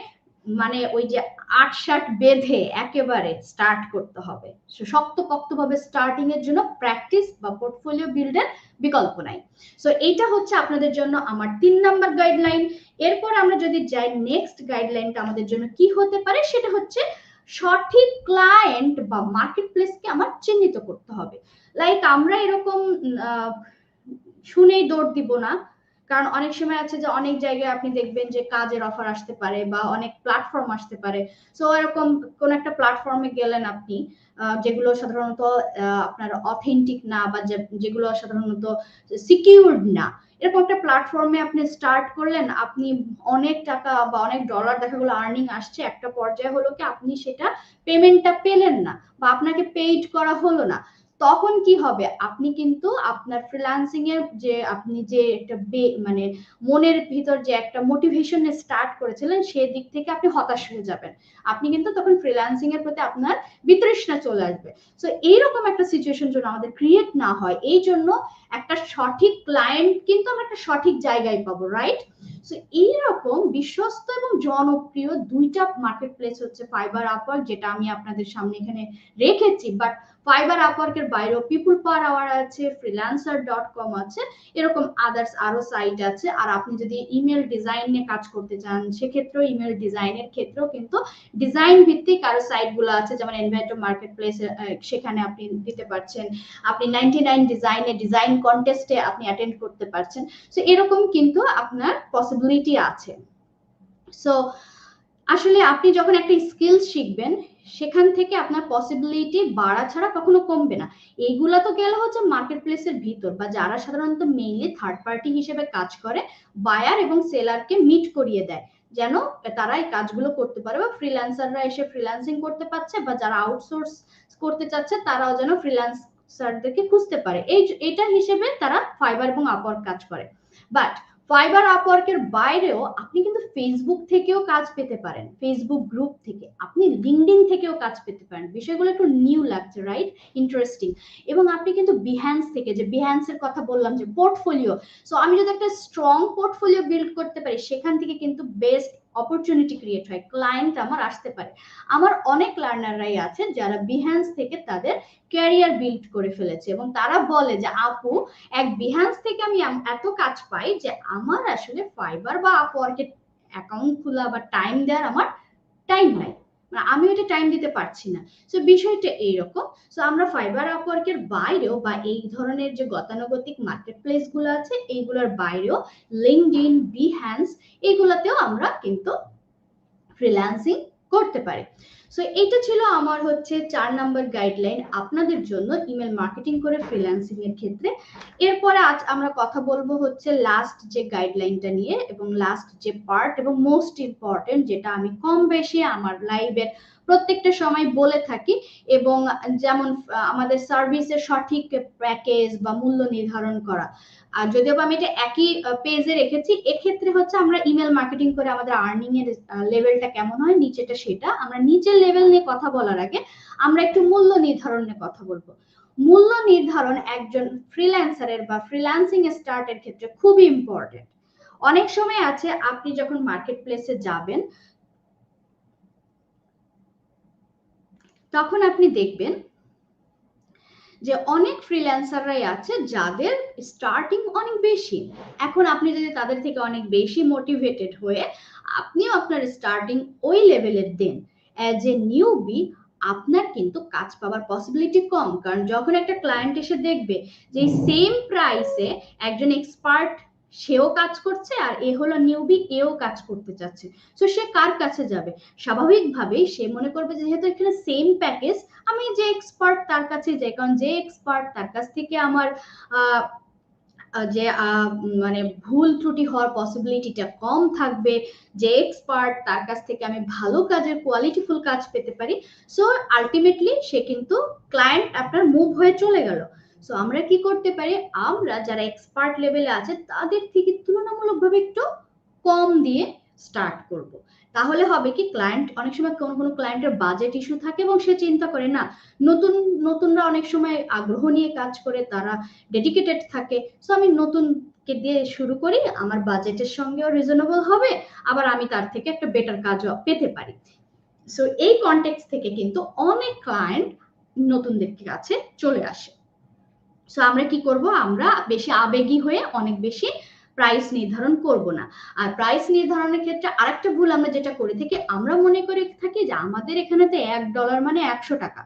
মানে ওই যে ৮-৬০ বেঁধে একেবারে স্টার্ট করতে হবে। শক্তপোক্ত ভাবে স্টার্টিং এর জন্য প্র্যাকটিস বা পোর্টফোলিও বিল্ডের বিকল্প নাই। সো এইটা হচ্ছে আপনাদের জন্য আমার 3 নাম্বার গাইডলাইন। এরপর আমরা যদি যাই নেক্সট গাইডলাইনটা আমাদের জন্য কি হতে পারে, সেটা হচ্ছে সঠিক ক্লায়েন্ট বা মার্কেট প্লেসকে আমার চিহ্নিত করতে হবে। লাইক আমরা এরকম শুনেই দৌড় দিব না, কারণ অনেক সময় আছে যে অনেক জায়গায় আপনি দেখবেন যে কাজের অফার আসতে পারে বা অনেক প্ল্যাটফর্ম আসতে পারে। সো এরকম কোন একটা প্ল্যাটফর্মে গেলেন আপনি, যেগুলো সাধারণত আপনার অথেন্টিক না বা যেগুলো সাধারণত সিকিউরড না, এরকম একটা প্ল্যাটফর্মে আপনি স্টার্ট করলেন, আপনি অনেক টাকা বা অনেক ডলার দেখা গেলো আর্নিং আসছে, একটা পর্যায়ে হলো কি আপনি সেটা পেমেন্টটা পেলেন না বা আপনাকে পেইড করা হলো না, তখন কি হবে, আপনি কিন্তু আপনার ফ্রিল্যান্সিং এর যে আপনি যে একটা মানে মনের ভিতর যে একটা মোটিভেশন স্টার্ট করেছিলেন, সেই দিক থেকে আপনি হতাশ হয়ে যাবেন। আপনি কিন্তু তখন ফ্রিল্যান্সিং এর প্রতি আপনার বিতৃষ্ণা চলে আসবে। সো এইরকম একটা সিচুয়েশন যেন আমাদের ক্রিয়েট না হয়, এই জন্য একটা সঠিক ক্লায়েন্ট কিন্তু আমরা একটা সঠিক জায়গায় পাবো, রাইট? সো এইরকম বিশ্বস্ত এবং জনপ্রিয় 2টা মার্কেট প্লেস হচ্ছে ফাইবার, আপওয়ার্ক, যেটা আমি আপনাদের সামনে এখানে রেখেছি। বাট ফাইবার আপওয়ার্কের বাইরেও পিপল পার আওয়ার আছে, freelancer.com আছে, এরকম আদার্স আরো সাইট আছে। আর আপনি যদি ইমেল ডিজাইন নিয়ে কাজ করতে চান, সেক্ষেত্রেও ইমেল ডিজাইনের ক্ষেত্রেও কিন্তু ডিজাইন ভিত্তিক আরো সাইট গুলো আছে, যেমন এনভাইটো মার্কেট প্লেস, সেখানে আপনি দিতে পারছেন। আপনি 99 ডিজাইনে ডিজাইন কন্টেস্টে আপনি অ্যাটেন্ড করতে পারছেন। সো এরকম কিন্তু আপনার পসিবিলিটি আছে। সো আসলে আপনি যখন একটা স্কিল শিখবেন, সেখান থেকে আপনার পসিবিলিটি বাড়া ছাড়া কখনো কমবে না। এইগুলা তো গেল হচ্ছে মার্কেট প্লেসের ভিতর, বা যারা সাধারণত মেইনলি থার্ড পার্টি হিসেবে কাজ করে, বায়ার এবং সেলারকে মিট করিয়ে দেয় যেন তারা এই কাজগুলো করতে পারে, বা ফ্রিল্যান্সাররা এসে ফ্রিল্যান্সিং করতে পারছে, বা যারা আউটসোর্স করতে চাচ্ছে তারাও যেন ফ্রিল্যান্সারদেরকে খুঁজতে পারে, এটা হিসেবে তারা ফাইবার এবং আপওয়ার্ক কাজ করে। বাট ফাইবার আপওয়ার্কের বাইরেও আপনি কিন্তু ফেসবুক থেকেও কাজ পেতে পারেন, ফেসবুক গ্রুপ থেকে, আপনি লিঙ্কডইন থেকেও কাজ পেতে পারেন। বিষয়গুলো একটু নিউ লাগছে, রাইট? ইন্টারেস্টিং। এবং আপনি কিন্তু বিহ্যান্স থেকে, যে বিহ্যান্সের কথা বললাম যে পোর্টফোলিও, সো আমি যদি একটা স্ট্রং পোর্টফোলিও বিল্ড করতে পারি, সেখান থেকে কিন্তু বেস্ট অপরচুনিটি ক্রিয়েট হয়, ক্লায়েন্ট আমার আসতে পারে। আমার অনেক লার্নাররাই আছে যারা বিহ্যান্স থেকে তাদের ক্যারিয়ার বিল্ড করে ফেলেছে, এবং তারা বলে যে আপু, এক বিহ্যান্স থেকে আমি এত কাজ পাই যে আমার আসলে ফাইবার বা আপওয়ার্কে অ্যাকাউন্ট খোলা বা টাইম দেওয়ার আমার টাইম নাই। মানে আমি ওটা টাইম দিতে পারছি না। সো বিষয়টা এইরকম। সো আমরা ফাইবার আপওয়ার্কের বাইরেও বা এই ধরনের যে গতানুগতিক মার্কেট প্লেস গুলো আছে এইগুলোর বাইরেও লিঙ্কডইন, বিহ্যান্স এগুলাতেও আমরা কিন্তু ফ্রিল্যান্সিং করতে পারি। সো এটা ছিল আমার হচ্ছে 4 নাম্বার গাইডলাইন আপনাদের জন্য ইমেল মার্কেটিং করে ফ্রিল্যান্সিং এর ক্ষেত্রে। এরপরে আজ আমরা কথা বলবো হচ্ছে লাস্ট যে গাইডলাইনটা নিয়ে, এবং লাস্ট যে পার্ট এবং মোস্ট ইম্পর্টেন্ট, যেটা আমি কম বেশি আমার লাইভের প্রত্যেকটা সময় বলে থাকি, এবং যেমন আমাদের সার্ভিসের সঠিক প্যাকেজ বা মূল্য নির্ধারণ করা। আর যদিও আমি এটা একই পেজে রেখেছি, এক্ষেত্রে হচ্ছে আমরা ইমেল মার্কেটিং করে আমাদের আর্নিং এর লেভেলটা কেমন হয় নিচেটা সেটা। আমরা নিচের লেভেল নিয়ে কথা বলার আগে আমরা একটু মূল্য নির্ধারণের কথা বলবো। মূল্য নির্ধারণ একজন ফ্রিল্যান্সারের বা ফ্রিল্যান্সিং স্টার্টের ক্ষেত্রে খুবই ইম্পর্টেন্ট। অনেক সময় আছে আপনি যখন মার্কেট প্লেসে যাবেন তখন আপনি দেখবেন যে অনেক ফ্রিল্যান্সাররাই আছে যাদের স্টার্টিং অনেক বেশি। এখন আপনি যদি তাদের থেকে অনেক বেশি মোটিভেটেড হয়ে আপনিও আপনার স্টার্টিং ওই লেভেলের দেন, অ্যাজ এ নিউবি আপনার কিন্তু কাজ পাওয়ার পসিবিলিটি কম। কারণ যখন একটা ক্লায়েন্ট এসে দেখবে যে সেম প্রাইসে একজন এক্সপার্ট সেও কাজ করছে আর এ হলো নিউবি এও কাজ করতে চাচ্ছে, তো সে কার কাছে যাবে? স্বাভাবিকভাবেই সে মনে করবে যেহেতু এখানে সেম প্যাকেজ আমি যে এক্সপার্ট তার কাছে যাই, কারণ যে এক্সপার্ট তার কাছ থেকে আমার যে মানে ভুল ত্রুটি হওয়ার পসিবিলিটিটা কম থাকবে, যে এক্সপার্ট তার কাছ থেকে আমি ভালো কাজের কোয়ালিটিফুল কাজ পেতে পারি। সো আলটিমেটলি সে কিন্তু ক্লায়েন্ট আপনার মুভ হয়ে চলে গেল। সো আমরা কি করতে পারি, আমরা যারা এক্সপার্ট লেভেলে আছে তাদের থেকে তুলনামূলকভাবে একটু কম দিয়ে স্টার্ট করব। তাহলে হবে কি, ক্লায়েন্ট অনেক সময় কোনো ক্লায়েন্টের বাজেট ইস্যু থাকে এবং সে চিন্তা করে না, নতুনরা অনেক সময় আগ্রহ নিয়ে কাজ করে, তারা ডেডিকেটেড থাকে। সো আমি নতুনকে দিয়ে শুরু করি, আমার বাজেটের সঙ্গেও রিজনেবল হবে, আবার আমি তার থেকে একটা বেটার কাজও পেতে পারি। সো এই কনটেক্সট থেকে কিন্তু অনেক ক্লায়েন্ট নতুনদের কাছে চলে আসে। সো আমরা কি করব, আমরা বেশি আবেগী হয়ে অনেক বেশি প্রাইস নির্ধারণ করব না। আর প্রাইস নির্ধারণের ক্ষেত্রে আরেকটা ভুল আমরা যেটা করে থাকি, আমরা মনে করে থাকি যে আমাদের এখানে তো $1 মানে 100 টাকা,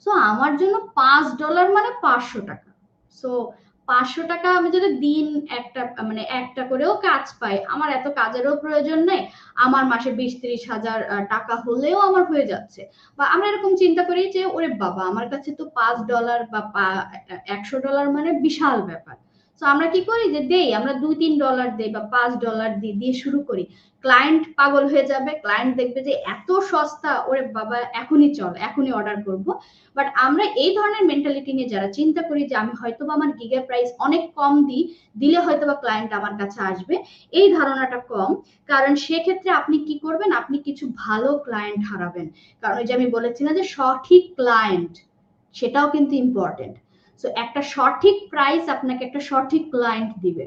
সো আমার জন্য $5 মানে 500 টাকা। সো 500 টাকা আমি যদি দিন মানে একটা করেও কাজ পাই, আমার এত কাজেরও প্রয়োজন নেই, আমার মাসে 20-30 হাজার টাকা হলেও আমার হয়ে যাচ্ছে। বা আমরা এরকম চিন্তা করি যে ওরে বাবা আমার কাছে তো $5 বা $100 মানে বিশাল ব্যাপার। তো আমরা কি করি যে দেই, আমরা $2-3 দেই বা $5 দিয়ে শুরু করি। ক্লায়েন্ট পাগল হয়ে যাবে, ক্লায়েন্ট দেখবে যে এত সস্তা, ওরে বাবা এখনই চল, এখনই অর্ডার করব। বাট আমরা এই ধরনের মেন্টালিটি নিয়ে যারা চিন্তা করি যে আমি হয়তো বা আমার গিগের প্রাইস অনেক কম দিলে হয়তো বা ক্লায়েন্ট আমার কাছে আসবে, এই ধারণাটা কম। কারণ সেক্ষেত্রে আপনি কি করবেন, আপনি কিছু ভালো ক্লায়েন্ট হারাবেন। কারণ ওই যে আমি বলেছি না যে সঠিক ক্লায়েন্ট, সেটাও কিন্তু ইম্পর্টেন্ট। সো একটা সঠিক প্রাইস আপনাকে একটা সঠিক ক্লায়েন্ট দিবে।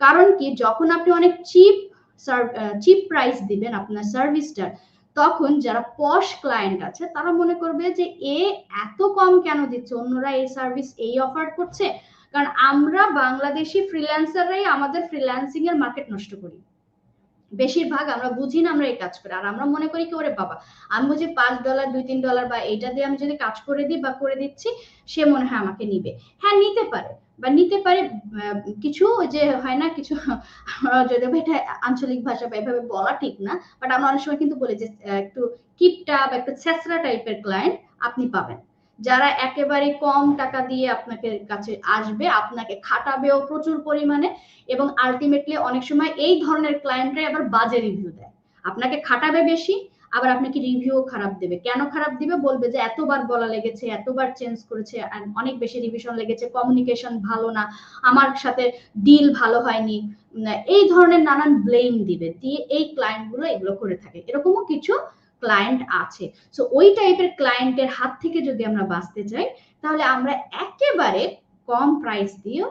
কারণ কি, যখন আপনি অনেক চিপ প্রাইস দিবেন আপনার সার্ভিসটার, তখন যারা পশ ক্লায়েন্ট আছে তারা মনে করবে যে এ এত কম কেন দিচ্ছে, অন্যরা এই সার্ভিস এই অফার করছে। কারণ আমরা বাংলাদেশি ফ্রিল্যান্সাররাই আমাদের ফ্রিল্যান্সিং এর মার্কেট নষ্ট করি। বেশিরভাগ আমরা বুঝি না আমরা এই কাজ করি, আর আমরা মনে করি কি ওরে বাবা আমি বুঝি $5 $2-3 বা এইটা দিয়ে আমি যদি কাজ করে দিই বা করে দিচ্ছি, সে মনে হয় আমাকে নিবে। হ্যাঁ নিতে পারে, বা নিতে পারে কিছু যে হয় না কিছু যদি এটা আঞ্চলিক ভাষা বা এভাবে বলা ঠিক না, বাট আমরা অনেক সময় কিন্তু বলি যে একটু কিপটা বা একটু ছেঁচড়া টাইপের ক্লায়েন্ট আপনি পাবেন, যারা একেবারে কম টাকা দিয়ে আপনাকে কাছে আসবে, আপনাকে খাটাবেও প্রচুর পরিমাণে, এবং আলটিমেটলি অনেক সময় এই ধরনের ক্লায়েন্টরাই আবার বাজে রিভিউ দেয়। আপনাকে খাটাবে বেশি, আবার আপনাকে রিভিউ খারাপ দেবে। কেন খারাপ দিবে, বলবে যে এতবার বলা লেগেছে, এতবার চেঞ্জ করেছে, অনেক বেশি রিভিশন লেগেছে, কমিউনিকেশন ভালো না, আমার সাথে ডিল ভালো হয়নি, এই ধরনের নানান ব্লেম দিবে, দিয়ে এই ক্লায়েন্ট গুলো এগুলো করে থাকে। এরকমও কিছু ক্লায়েন্ট আছে। সো ওই টাইপের ক্লায়েন্টের হাত থেকে যদি আমরা বাঁচতে চাই, তাহলে আমরা একেবারে কম প্রাইস দিয়েও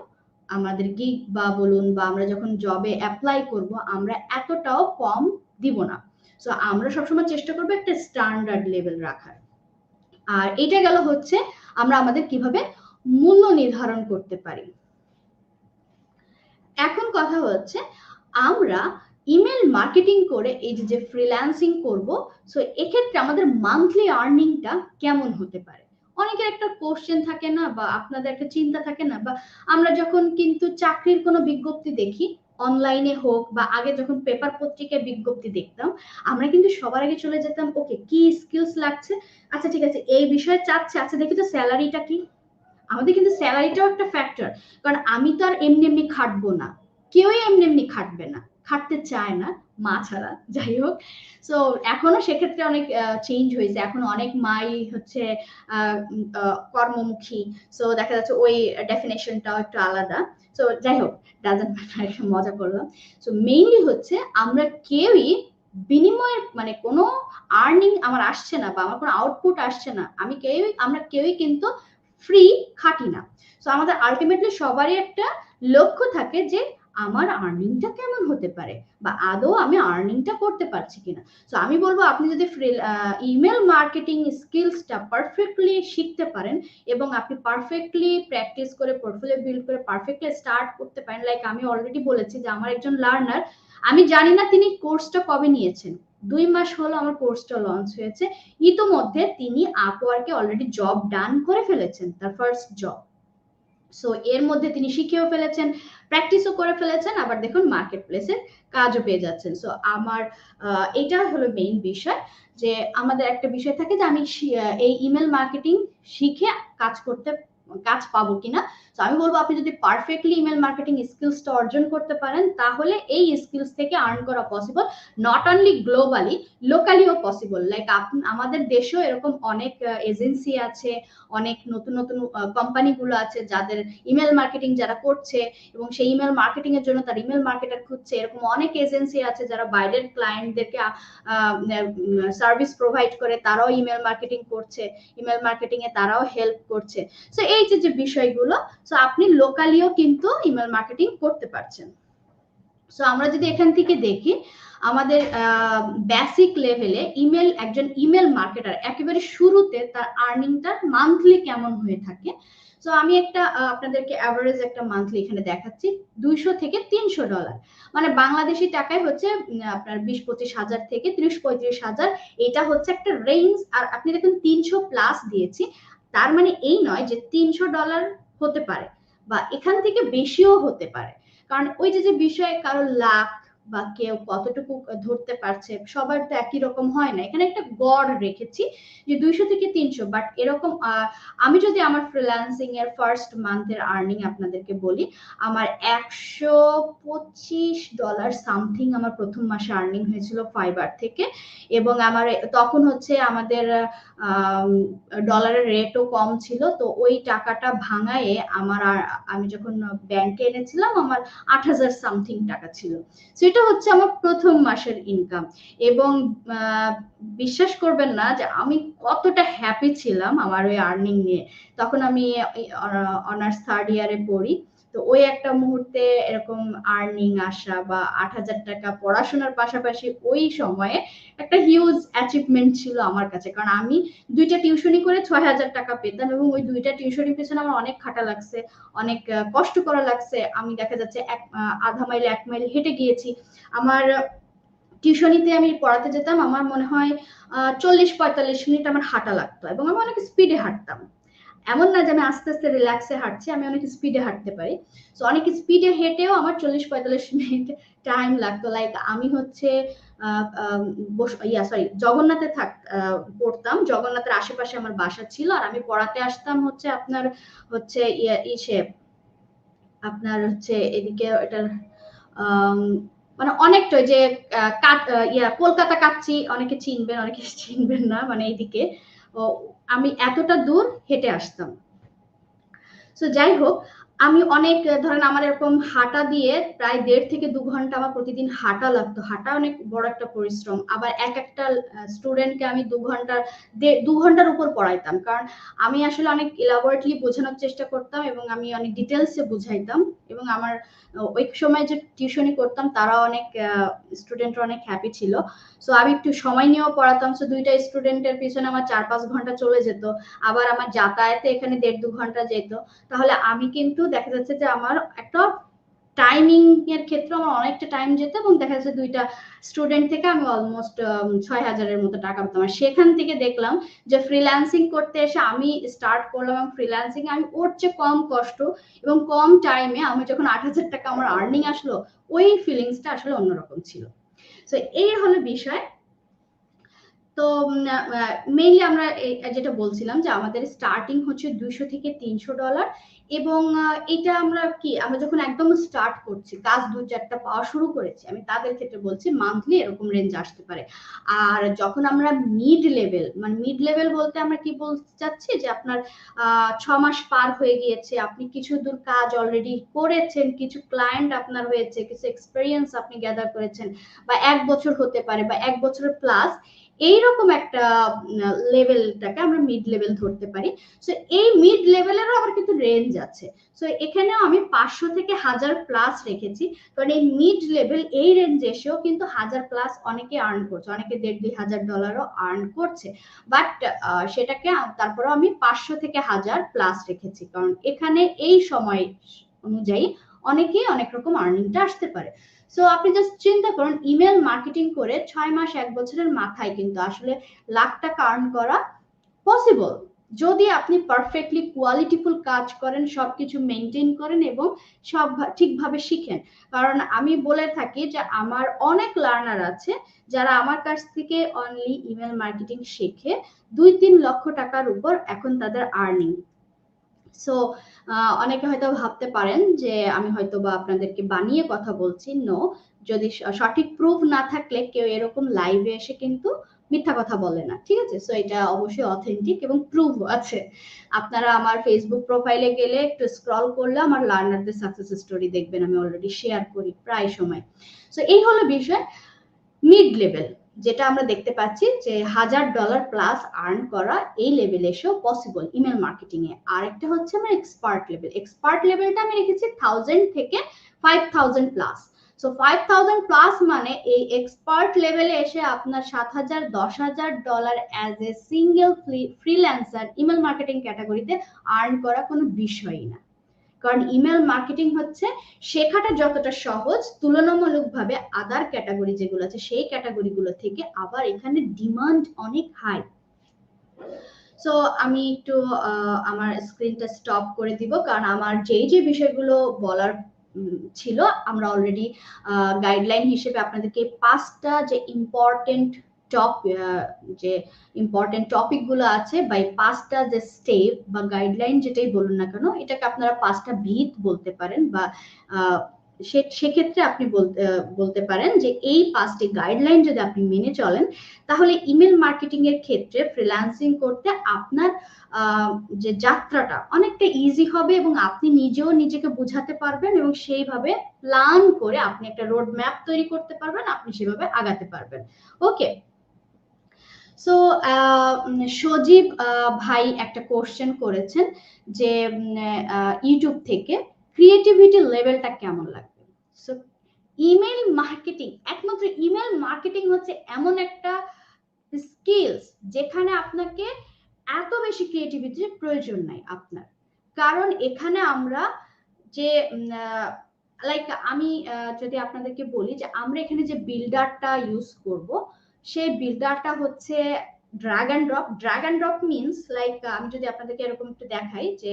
আমাদের গিগ বা বলুন বা আমরা যখন জবে অ্যাপ্লাই করব, আমরা এতটাও কম দিব না। সো আমরা সবসময় চেষ্টা করবো একটা স্ট্যান্ডার্ড লেভেল রাখার। আর এটা গেল হচ্ছে আমরা আমাদের কিভাবে মূল্য নির্ধারণ করতে পারি। এখন কথা হচ্ছে আমরা ইমেল মার্কেটিং করে এই যে ফ্রিল্যান্সিং করব, সো এক্ষেত্রে আমাদের মান্থলি আর্নিংটা কেমন হতে পারে? অনেকের একটা কোশ্চেন থাকে না, বা আপনাদের একটা চিন্তা থাকে না, বা আমরা যখন কিন্তু চাকরির কোনো বিজ্ঞপ্তি দেখি, অনলাইনে হোক বা আগে যখন পেপার পত্রিকায় বিজ্ঞপ্তি দেখতাম, আমরা কিন্তু সবার আগে চলে যেতাম, ওকে কি স্কিলস লাগছে, আচ্ছা ঠিক আছে এই বিষয়ে চাচ্ছে, আচ্ছা দেখি তো স্যালারিটা কি। আমাদের কিন্তু স্যালারিটাও একটা ফ্যাক্টর, কারণ আমি তো আর এমনি এমনি খাটবো না, কেউই এমনি এমনি খাটবে না, খাটতে চায় না, মা ছাড়া, যাই হোক। সো এখনো সেক্ষেত্রে অনেক চেঞ্জ হয়েছে, এখন অনেক মাই হচ্ছে কর্মমুখী। সো দেখা যাচ্ছে ওই ডেফিনেশনটাও একটু আলাদা। সো যাই হোক, ডাজন্ট ম্যাটার, মজা করলাম। সো মেইনলি হচ্ছে আমরা কেউই বিনিময়ের মানে কোনো আর্নিং আমার আসছে না বা আমার কোনো আউটপুট আসছে না, আমরা কেউই কিন্তু ফ্রি খাটি না। সো আমাদের আলটিমেটলি সবারই একটা লক্ষ্য থাকে যে আমার আর্নিংটা কেমন হতে পারে, বা আদৌ আমি আর্নিংটা করতে পারছি কিনা। সো আমি বলবো আপনি যদি ইমেল মার্কেটিং স্কিলসটা পারফেক্টলি শিখতে পারেন এবং আপনি পারফেক্টলি প্র্যাকটিস করে পোর্টফোলিও বিল্ড করে পারফেক্টলি স্টার্ট করতে পারেন, লাইক আমি অলরেডি বলেছি যে আমার একজন লার্নার, আমি জানি না তিনি কোর্সটা কবে নিয়েছেন, 2 মাস হলো আমার কোর্সটা লঞ্চ হয়েছে, ইতোমধ্যে তিনি আপওয়ার্কে অলরেডি জব ডান করে ফেলেছেন, তার ফার্স্ট জব। সো এর মধ্যে তিনি শিখেও ফেলেছেন, প্র্যাকটিসও করে ফেলেছেন, আবার দেখুন মার্কেট প্লেসে কাজও পেয়ে যাচ্ছেন। সো আমার এটা হলো মেইন বিষয়, যে আমাদের একটা বিষয় থাকে যে আমি এই ইমেল মার্কেটিং শিখে কাজ পাবো কিনা। তো আমি বলবো আপনি যদি পারফেক্টলি ইমেল মার্কেটিং স্কিলসটা অর্জন করতে পারেন, তাহলে এই স্কিলস থেকে আর্ন করা পসিবল, নট অনলি গ্লোবালি, লোকালিও পসিবল। লাইক আমাদের দেশেও এরকম অনেক এজেন্সি আছে, অনেক নতুন নতুন কোম্পানিগুলো আছে যাদের ইমেল মার্কেটিং যারা করছে, এবং সেই ইমেল মার্কেটিং এর জন্য তার ইমেল মার্কেটার খুঁজছে, এরকম অনেক এজেন্সি আছে যারা বাইরের ক্লায়েন্টদেরকে সার্ভিস প্রোভাইড করে, তারাও ইমেল মার্কেটিং করছে, ইমেল মার্কেটিং এ তারাও হেল্প করছে। সো এই যে বিষয়গুলো, সো আপনি লোকালিও কিন্তু ইমেল মার্কেটিং করতে পারছেন। সো আমরা যদি এখান থেকে দেখি, আমাদের বেসিক লেভেলে একজন ইমেল মার্কেটার একেবারে শুরুতে তার আর্নিংটা মান্থলি কেমন হয়ে থাকে। সো আমি একটা আপনাদেরকে অ্যাভারেজ একটা মান্থলি এখানে দেখাচ্ছি, 200 থেকে 300 ডলার, মানে বাংলাদেশি টাকায় হচ্ছে আপনার 20-25 হাজার থেকে 30-35 হাজার, এটা হচ্ছে একটা রেঞ্জ। আর আপনি দেখুন 300+ দিয়েছি, তার মানে এই নয় যে 300 ডলার হতে পারে, বা এখান থেকে বেশিও হতে পারে, কারণ ওই যে বিষয়ে কারো লাখ বা কেউ কতটুকু ধরতে পারছে, সবার তো একই রকম হয় না, এখানে একটা গড় রেখেছি যে 200 থেকে 300। বাট এরকম আমি যদি আমার ফ্রিল্যান্সিং এর ফার্স্ট মান্থের আর্নিং আপনাদেরকে বলি, আমার $125 সামথিং আমার প্রথম মাসে আর্নিং হয়েছিল ফাইবার থেকে। এবং আমার তখন হচ্ছে আমাদের ডলারের রেটও কম ছিল, তো ওই টাকাটা ভাঙায়ে আমি যখন ব্যাংকে এনেছিলাম আমার 8,000 সামথিং টাকা ছিল। সেটা হচ্ছে আমার প্রথম মাসের ইনকাম। এবং বিশ্বাস করবেন না যে আমি কতটা হ্যাপি ছিলাম আমার ওই আর্নিং নিয়ে। তখন আমি অনার্স থার্ড ইয়ারে পড়ি, তো ওই একটা মুহূর্তে এরকম আর্নিং আসা বা 8,000 টাকা পড়াশোনার পাশাপাশি ওই সময়ে একটা হিউজ অ্যাচিভমেন্ট ছিল আমার কাছে, কারণ আমি 2টা টিউশনি করে 6,000 টাকা পেতাম, এবং ওই 2টা টিউশনির পেছনে আমার অনেক খাটা লাগছে, অনেক কষ্ট করা লাগছে। আমি দেখা যাচ্ছে আধা মাইল 1 মাইল হেঁটে গিয়েছি। আমার টিউশনিতে আমি পড়াতে যেতাম, আমার মনে হয় 40-45 মিনিট আমার হাঁটা লাগতো, এবং আমি অনেক স্পিডে হাঁটতাম। এমন না যে আমি আস্তে আস্তে রিল্যাক্সে হাঁটছি, আমি অনেক স্পিডে হাঁটতে পারি। সো অনেক স্পিডে হেঁটেও আমার 40-45 মিনিট টাইম লাগতো। লাইক আমি হচ্ছে জগন্নাথে পড়তাম, জগন্নাথের আশেপাশে আমার বাসা ছিল, আর আমি পড়াতে আসতাম হচ্ছে আপনার হচ্ছে আপনার হচ্ছে এদিকে এটার মানে অনেকটা যে কলকাতা কাচ্চি, অনেকে চিনবেন অনেকে চিনবেন না, মানে এইদিকে আমি এতটা দূর হেঁটে আসতাম। সো যাই হোক, আমি অনেক ধরেন আমার এরকম হাঁটা দিয়ে প্রায় 1.5 থেকে 2 ঘন্টা আমার প্রতিদিন হাঁটা লাগতো। হাঁটা অনেক বড় একটা পরিশ্রম। আবার একটা স্টুডেন্টকে আমি 2 ঘন্টার উপর পড়াইতাম, কারণ আমি আসলে অনেক ইলাবোরেটলি বোঝানোর চেষ্টা করতাম, এবং আমি অনেক ডিটেলসে বুঝাইতাম। এবং আমার ওই সময় যে টিউশনি করতাম তারা অনেক স্টুডেন্টরা অনেক হ্যাপি ছিল। সো আমি একটু সময় নিয়েও পড়াতাম। সো 2টা স্টুডেন্টের পিছনে আমার 4-5 ঘন্টা চলে যেত। আবার আমার যাতায়াতে এখানে 1.5-2 ঘন্টা যেত। তাহলে আমি কিন্তু দেখা যাচ্ছে যে আমার একটা টাইমিং এর ক্ষেত্রে আমার অনেকটা টাইম যেত এবং দেখা যাচ্ছে 2টা স্টুডেন্ট থেকে আমি অলমোস্ট 6,000-এর মতো টাকা পেতাম। আর সেখান থেকে দেখলাম যে ফ্রিল্যান্সিং করতে এসে আমি স্টার্ট করলাম এবং ফ্রিল্যান্সিং আমি ওর চেয়ে কম কষ্ট এবং কম টাইমে আমি যখন 8,000 টাকা আমার আর্নিং আসলো, ওই ফিলিংসটা আসলে অন্যরকম ছিল। তো এই হলো বিষয়। তো মেইনলি আমরা যেটা বলছিলাম যে আমাদের স্টার্টিং হচ্ছে $200 থেকে $300 এবং এটা আমরা যখন একদম স্টার্ট করছি, কাজ 2-4টা পাওয়া শুরু করেছি, আমি তাদের ক্ষেত্রে বলছি মান্থলি এরকম রেঞ্জ আসতে পারে। আর যখন আমরা মিড লেভেল বলতে আমরা কি বলতে চাচ্ছি যে আপনার 6 মাস পার হয়ে গিয়েছে, আপনি কিছু দূর কাজ অলরেডি করেছেন, কিছু ক্লায়েন্ট আপনার হয়েছে, কিছু এক্সপেরিয়েন্স আপনি গ্যাদার করেছেন, বা 1 বছর হতে পারে বা 1 বছরের প্লাস, এইরকম একটা লেভেলটাকে আমরা মিড লেভেল ধরতে পারি। সো এই মিড লেভেলেরও আবার কিন্তু রেঞ্জ আছে। সো এখানেও আমি 500 থেকে 1000 প্লাস রেখেছি, কারণ এই মিড লেভেল এই রেঞ্জে এসেও কিন্তু 1000 প্লাস অনেকে আর্ন করছে, অনেকে $1,500-2,000 আর্ন করছে। বাট সেটাকে তারপরে আমি 500 থেকে 1000 প্লাস রেখেছি, কারণ এখানে এই সময় অনুযায়ী অনেকেই অনেক রকম আর্নিংটা আসতে পারে। সো আপনি জাস্ট চিন্তা করুন, ইমেল মার্কেটিং করে 6 মাস 1 বছরের মাথায় কিন্তু আসলে লাখ টাকা আর্ন করা পসিবল, যদি আপনি পারফেক্টলি কোয়ালিটিফুল কাজ করেন, সবকিছু মেনটেন করেন এবং সব ঠিকভাবে শিখেন। কারণ আমি বলে থাকি যে আমার অনেক লার্নার আছে যারা আমার কাছ থেকে অনলি ইমেল মার্কেটিং শিখে 2-3 লক্ষ টাকার উপর এখন তাদের আর্নিং। সো অনেকে হয়তো ভাবতে পারেন যে আমি হয়তো বা আপনাদেরকে বানিয়ে কথা বলছি। নো, যদি সঠিক প্রুফ না থাকলে কেউ এরকম লাইভে এসে কিন্তু মিথ্যা কথা বলে না, ঠিক আছে? সো এটা অবশ্যই অথেন্টিক এবং প্রুফ আছে। আপনারা আমার ফেসবুক প্রোফাইলে গেলে একটু স্ক্রল করলে আমার লার্নারদের সাকসেস স্টোরি দেখবেন, আমি অলরেডি শেয়ার করি প্রায় সময়। সো এই হলো বিষয়। মিড লেভেল যেটা আমরা দেখতে পাচ্ছি যে $1000 প্লাস আর্ন করা এই লেভেলে এসেও পসিবল ইমেল মার্কেটিং এ। আরেকটা হচ্ছে আমার এক্সপার্ট লেভেলটা আমি রেখেছি 1000 থেকে 5000 প্লাস। সো 5000 প্লাস মানে এই এক্সপার্ট লেভেলে এসে আপনার $7,000-10,000 as a single freelancer email marketing ক্যাটাগরিতে আর্ন করা কোনো বিষয়ই না। কারণ ইমেল মার্কেটিং হচ্ছে শেখাটা যতটা সহজ, তুলনামূলকভাবে আদার ক্যাটাগরি যেগুলো আছে সেই ক্যাটাগরিগুলো থেকে আবার এখানে ডিমান্ড অনেক হাই। সো আমি একটু আমার স্ক্রিনটা স্টপ করে দিব, কারণ আমার যে বিষয়গুলো বলার ছিল আমরা অলরেডি গাইডলাইন হিসেবে আপনাদেরকে 5টা যে ইম্পর্টেন্ট টপিক গুলো আছে বা 5টা যে স্টেপ বা গাইডলাইন যেটাই বলুন না কেন, এটাকে আপনারা 5টা ভিত বলতে পারেন, বা সেক্ষেত্রে আপনি বলতে পারেন যে এই 5টি গাইডলাইন যদি আপনি মেনে চলেন, তাহলে ইমেল মার্কেটিং এর ক্ষেত্রে ফ্রিল্যান্সিং করতে আপনার যে যাত্রাটা অনেকটা ইজি হবে এবং আপনি নিজেও নিজেকে বোঝাতে পারবেন এবং সেইভাবে প্ল্যান করে আপনি একটা রোড ম্যাপ তৈরি করতে পারবেন, আপনি সেভাবে আগাতে পারবেন। ওকে, সো সজীব ভাই একটা কোশ্চেন করেছেন যে ইউটিউব থেকে ক্রিয়েটিভিটি লেভেলটা কেমন লাগবে। সো ইমেল মার্কেটিং, একমাত্র ইমেল মার্কেটিং হচ্ছে এমন একটা স্কিলস যেখানে আপনাকে এত বেশি ক্রিয়েটিভিটির প্রয়োজন নাই আপনার। কারণ এখানে আমরা যে লাইক আমি যদি আপনাদেরকে বলি যে আমরা এখানে যে বিল্ডারটা ইউজ করব, সেই বিল্ডারটা হচ্ছে drag and drop means like আমি যদি আপনাদেরকে এরকম একটু দেখাই যে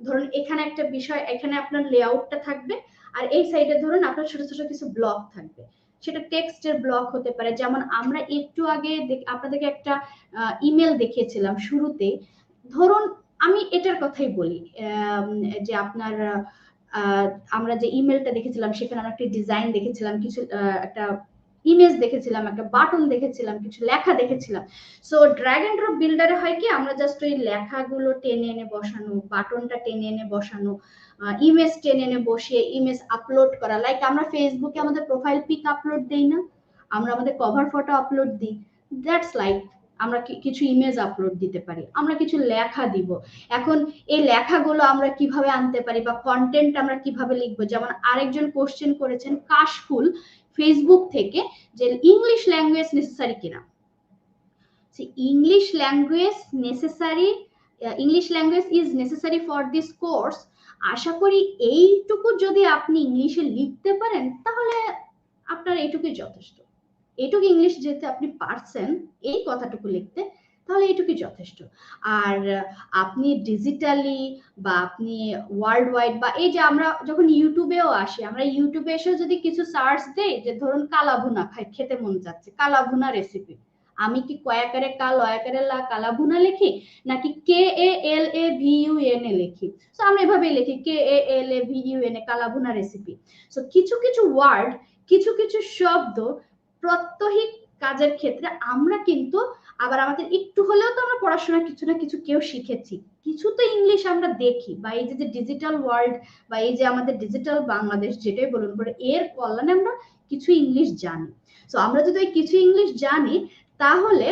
ধরুন এখানে একটা বিষয়, এখানে আপনার লেআউটটা থাকবে আর এই সাইডে ধরুন আপনার ছোট ছোট কিছু ব্লক থাকবে, সেটা টেক্সটের ব্লক হতে পারে। যেমন আমরা একটু আগে আপনাদেরকে একটা ইমেল দেখিয়েছিলাম শুরুতে, ধরুন আমি এটার কথাই বলি যে আপনার আমরা যে ইমেলটা দেখেছিলাম সেখানে আমরা একটা ডিজাইন দেখেছিলাম, কিছু একটা ইমেজ দেখেছিলাম, একটা বাটন দেখেছিলাম, কিছু লেখা দেখেছিলাম। সো ড্র্যাগ এন্ড ড্রপ বিল্ডারে হয় কি, আমরা জাস্ট ওই লেখাগুলো টেনে এনে বসানো, বাটনটা টেনে এনে বসানো, ইমেজ টেনে এনে বসিয়ে ইমেজ আপলোড করা। লাইক আমরা ফেসবুকে আমাদের প্রোফাইল পিক আপলোড দেই না, আমরা আমাদের কভার ফটো আপলোড দিই, দ্যাটস লাইক আমরা কিছু ইমেজ আপলোড দিতে পারি, আমরা কিছু লেখা দিব। এখন এই লেখাগুলো আমরা কিভাবে আনতে পারি বা কন্টেন্ট আমরা কিভাবে লিখবো, যেমন আরেকজন কোশ্চেন করেছেন কাশফুল ফেসবুক থেকে যে ইংলিশ ল্যাঙ্গুয়েজ নেসেসারি কিনা। English language is necessary for this course. আশা করি এইটুকু যদি আপনি ইংলিশে লিখতে পারেন তাহলে আপনার এইটুকুই যথেষ্ট। এইটুকু ইংলিশ যেতে আপনি পারছেন এই কথাটুকু লিখতে, তাহলে এইটুকুই যথেষ্ট। আর আপনি ডিজিটালি বা আপনি ওয়ার্ল্ড ওয়াইড বা এই যে আমরা যখন ইউটিউবেও আসি, আমরা ইউটিউবে এসেও যদি কিছু সার্চ দেই, যে ধরুন কালা ভুনা খেতে মন যাচ্ছে, কালা ভুনা রেসিপি, আমি কি কয়াকারে কা লয়াকারে লা কালা ভুনা লিখি, নাকি KALAVUNA লিখি? তো আমরা এভাবে লিখি KALAVUNA কালা ভুনা রেসিপি। সো কিছু কিছু ওয়ার্ড, কিছু কিছু শব্দ প্রত্যহিক কাজের ক্ষেত্রে আমরা কিন্তু আবার আমাদের একটু হলেও তো আমরা পড়াশোনা কিছু না কিছু কেউ শিখেছি, কিছু তো ইংলিশ আমরা দেখি, বা এই যে ডিজিটাল ওয়ার্ল্ড বা এই যে আমাদের ডিজিটাল বাংলাদেশ যেটাই বলুন করে, এর কল্যাণে আমরা কিছু ইংলিশ জানি। তো আমরা যদি ওই কিছু ইংলিশ জানি তাহলে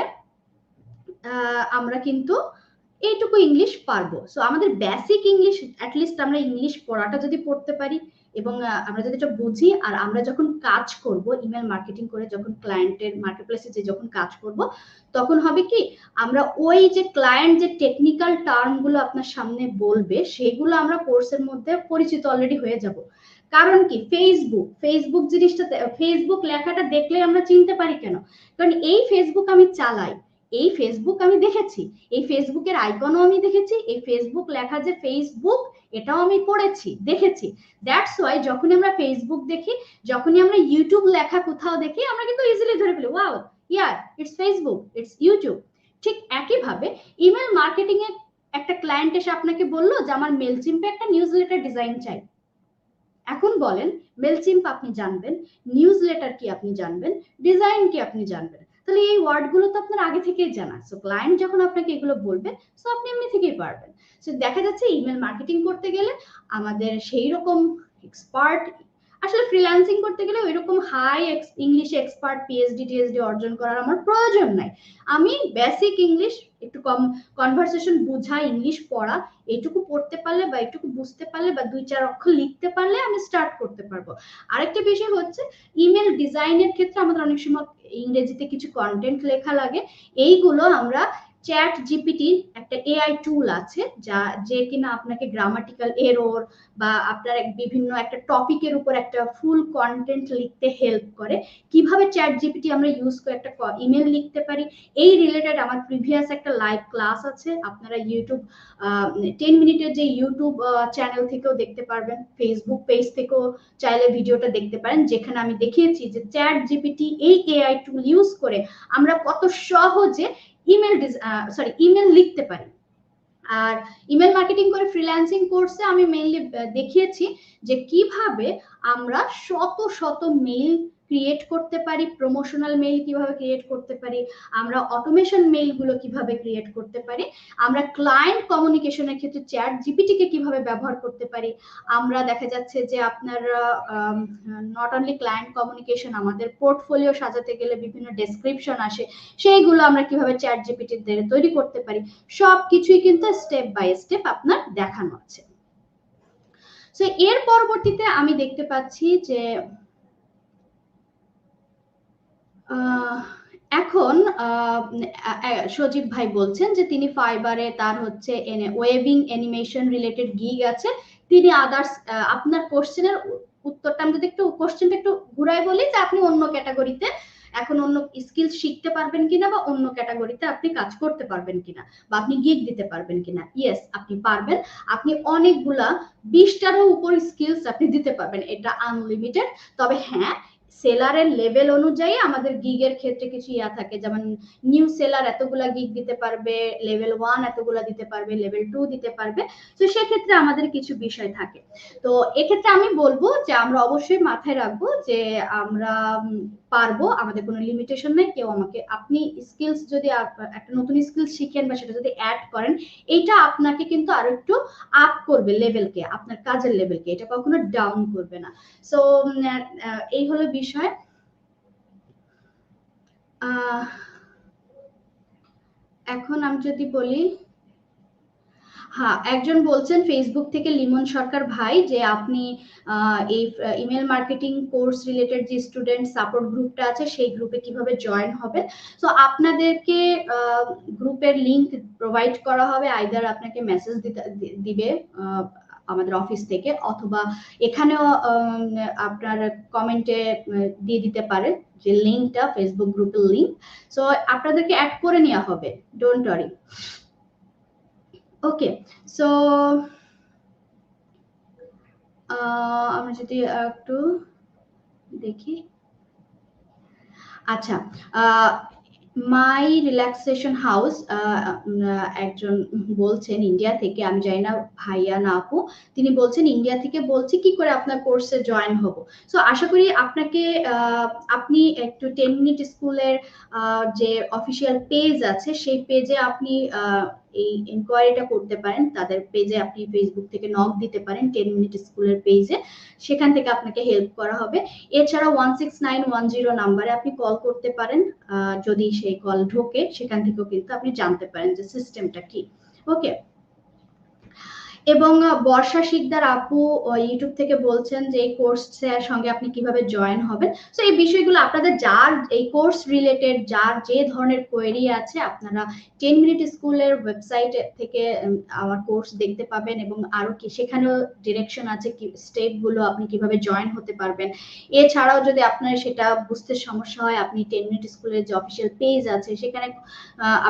আমরা কিন্তু এইটুকু ইংলিশ পারবো। সো আমাদের বেসিক ইংলিশ, অ্যাটলিস্ট আমরা ইংলিশ পড়াটা যদি পড়তে পারি এবং আমরা যদি এটা বুঝি, আর আমরা যখন কাজ করব ইমেল মার্কেটিং করে, যখন ক্লায়েন্টের মার্কেট প্লেসে যে যখন কাজ করব, তখন হবে কি আমরা ওই যে ক্লায়েন্ট যে টেকনিক্যাল টার্মগুলো আপনার সামনে বলবে সেগুলো আমরা কোর্সের মধ্যে পরিচিত অলরেডি হয়ে যাব। কারণ কি ফেসবুক, ফেসবুক জিনিসটা, ফেসবুক লেখাটা দেখলে আমরা চিনতে পারি কেন? কারণ এই ফেসবুক আমি চালাই, এই ফেসবুক আমি দেখেছি, এই ফেসবুকের আইকনও আমি দেখেছি, এই ফেসবুক লেখা যে ফেসবুক এটাও আমি পড়েছি দেখেছি। দ্যাটস ওয়াই যখনই আমরা ফেসবুক দেখি, যখনই আমরা ইউটিউব লেখা কোথাও দেখি, আমরা কিন্তু ইজিলি ধরে ফেলি, wow year it's Facebook, it's YouTube. ঠিক একইভাবে ইমেল মার্কেটিং এ একটা ক্লায়েন্ট এসে আপনাকে বললো যে আমার মেলচিম্পে একটা নিউজলেটার ডিজাইন চাই। এখন বলেন মেলচিম্প আপনি জানবেন, নিউজলেটার কি আপনি জানবেন, ডিজাইন কি আপনি জানবেন? তাহলে এই ওয়ার্ডগুলো তো আপনার আগে থেকেই জানা। সো ক্লায়েন্ট যখন আপনাকে এগুলো বলবে, সো আপনি এমনি থেকেই পারবেন। সো দেখা যাচ্ছে ইমেল মার্কেটিং করতে গেলে আমাদের সেই রকম এক্সপার্ট, আসলে ফ্রিল্যান্সিং করতে গেলে ওইরকম হাই ইংলিশে এক্সপার্ট পিএইচডি টিএইচডি অর্জন করার আমার প্রয়োজন নাই। আমি বেসিক ইংলিশ, একটু কম কনভারসেশন বোঝা, ইংলিশ পড়া, এইটুকু পড়তে পারলে বা এইটুকু বুঝতে পারলে বা 2-4 অক্ষর লিখতে পারলে আমি স্টার্ট করতে পারবো। আরেকটা বিষয় হচ্ছে ইমেল ডিজাইনের ক্ষেত্রে আমাদের অনেক সময় ইংরেজিতে কিছু কন্টেন্ট লেখা লাগে, এইগুলো আমরা চ্যাট জিপিটি একটা এআই টুল আছে যা যে কিনা আপনাকে গ্রামাটিক্যাল এরর বা আপনার বিভিন্ন একটা টপিকের উপর একটা ফুল কন্টেন্ট লিখতে হেল্প করে। কিভাবে চ্যাট জিপিটি আমরা ইউজ করে একটা ইমেল লিখতে পারি, এই রিলেটেড আমার প্রিভিয়াস একটা লাইভ ক্লাস আছে, আপনারা ইউটিউব 10 মিনিটের যে ইউটিউব চ্যানেল থেকেও দেখতে পারবেন, ফেসবুক পেজ থেকেও চাইলে ভিডিওটা দেখতে পারেন, যেখানে আমি দেখিয়েছি যে চ্যাট জিপিটি এই এআই টুল ইউজ করে আমরা কত সহজে ইমেল লিখতে পারি। আর ইমেল মার্কেটিং করে ফ্রিল্যান্সিং কোর্সে আমি মেইনলি দেখিয়েছি যে কিভাবে আমরা শত শত মেইল ক্রিয়েট করতে পারি, প্রমোশনাল মেইল কিভাবে ক্রিয়েট করতে পারি, আমরা অটোমেশন মেইল গুলো কিভাবে ক্রিয়েট করতে পারি, আমরা ক্লায়েন্ট কমিউনিকেশনের ক্ষেত্রে চ্যাট জিপিটি কে কিভাবে ব্যবহার করতে পারি। আমরা দেখা যাচ্ছে যে আপনার নট অনলি ক্লায়েন্ট কমিউনিকেশন, আমাদের পোর্টফোলিও সাজাতে গেলে বিভিন্ন ডেসক্রিপশন আসে, সেইগুলো আমরা কিভাবে চ্যাট জিপিটি দিয়ে তৈরি করতে পারি, সবকিছুই কিন্তু স্টেপ বাই স্টেপ আপনার দেখানো আছে। সো এর পরবর্তীতে আমি দেখতে পাচ্ছি যে এখন সজীব ভাই বলছেন যে তিনি ফাইবারে তার হচ্ছে ওয়েবিং অ্যানিমেশন রিলেটেড গিগ আছে, তিনি আদার্স আপনার কোশ্চেনের উত্তরটা আমি যদি একটু কোশ্চেনটা একটু ঘুরাই বলি যে আপনি অন্য ক্যাটাগরিতে এখন অন্য স্কিল শিখতে পারবেন কিনা, বা অন্য ক্যাটাগরিতে আপনি কাজ করতে পারবেন কিনা, বা আপনি গিগ দিতে পারবেন কিনা। ইয়েস, আপনি পারবেন, আপনি অনেকগুলা 20টারও উপর স্কিলস আপনি দিতে পারবেন, এটা আনলিমিটেড। তবে হ্যাঁ, সেলারের লেভেল অনুযায়ী আমাদের গিগের ক্ষেত্রে কিছু ইয়া থাকে, যেমন নিউ সেলার এতগুলা গিগ দিতে পারবে, লেভেল 1 এতগুলা দিতে পারবে, লেভেল 2 দিতে পারবে। তো সেক্ষেত্রে আমাদের কিছু বিষয় থাকে। তো এক্ষেত্রে আমি বলবো যে আমরা অবশ্যই মাথায় রাখবো যে আমরা পারবো, আমাদের কোনো লিমিটেশন নেই। কেউ আমাকে, আপনি স্কিলস যদি একটা নতুন স্কিল শিখেন বা সেটা যদি অ্যাড করেন, এটা আপনাকে কিন্তু আরো একটু আপ করবে লেভেলকে, আপনার কাজের লেভেলকে, এটা কখনো ডাউন করবে না। সো এই হলো বিষয়। এখন আমি যদি বলি, হ্যাঁ, একজন বলছেন ফেসবুক থেকে লিমন সরকার ভাই যে আপনি এই ইমেল মার্কেটিং কোর্স রিলেটেড যে স্টুডেন্ট সাপোর্ট গ্রুপটা আছে সেই গ্রুপে কিভাবে জয়েন হবে। সো আপনাদেরকে গ্রুপের লিংক প্রোভাইড করা হবে, আইদার আপনাকে মেসেজ দিবে আমাদের অফিস থেকে, অথবা এখানেও আপনার কমেন্টে দিয়ে দিতে পারে যে লিঙ্কটা, ফেসবুক গ্রুপের লিঙ্ক। সো আপনাদেরকে অ্যাড করে নেওয়া হবে, ডোন্ট ওয়ারি। ওকে, সো আমরা যদি একটু দেখি, আচ্ছা, মাই রিল্যাক্সেশন হাউস একজন বলছেন ইন্ডিয়া থেকে, আমি জানি না ভাইয়া না আপু, তিনি বলছেন ইন্ডিয়া থেকে বলছি, কি করে আপনার কোর্সে জয়েন হব। সো আশা করি আপনাকে আপনি একটু 10 মিনিট স্কুলের যে অফিসিয়াল পেজ আছে সেই পেজে আপনি এই ইনকোয়ারিটা করতে পারেন, তাদের পেজে আপনি ফেসবুক থেকে নক দিতে পারেন 10 মিনিট স্কুলের পেজে, সেখান থেকে আপনাকে হেল্প করা হবে। এছাড়া 16910 নাম্বারে আপনি কল করতে পারেন, যদি সেই কল ঢোকে সেখান থেকেও কিন্তু আপনি জানতে পারেন যে সিস্টেমটা কি। ওকে, এবং বর্ষা শিকদার আপু ইউটিউব থেকে বলছেন যে এই কোর্সের সঙ্গে আপনি কিভাবে জয়েন হবেন। সো এই বিষয়গুলো আপনাদের যার এই কোর্স রিলেটেড যার যে ধরনের কোয়েরি আছে, আপনারা 10 মিনিট স্কুলের ওয়েবসাইট থেকে আমার কোর্স দেখতে পাবেন, এবং আরো কি সেখানেও ডিরেকশন আছে কি স্টেপগুলো আপনি কিভাবে জয়েন হতে পারবেন। এছাড়াও যদি আপনার সেটা বুঝতে সমস্যা হয়, আপনি 10 মিনিট স্কুলের যে অফিসিয়াল পেজ আছে সেখানে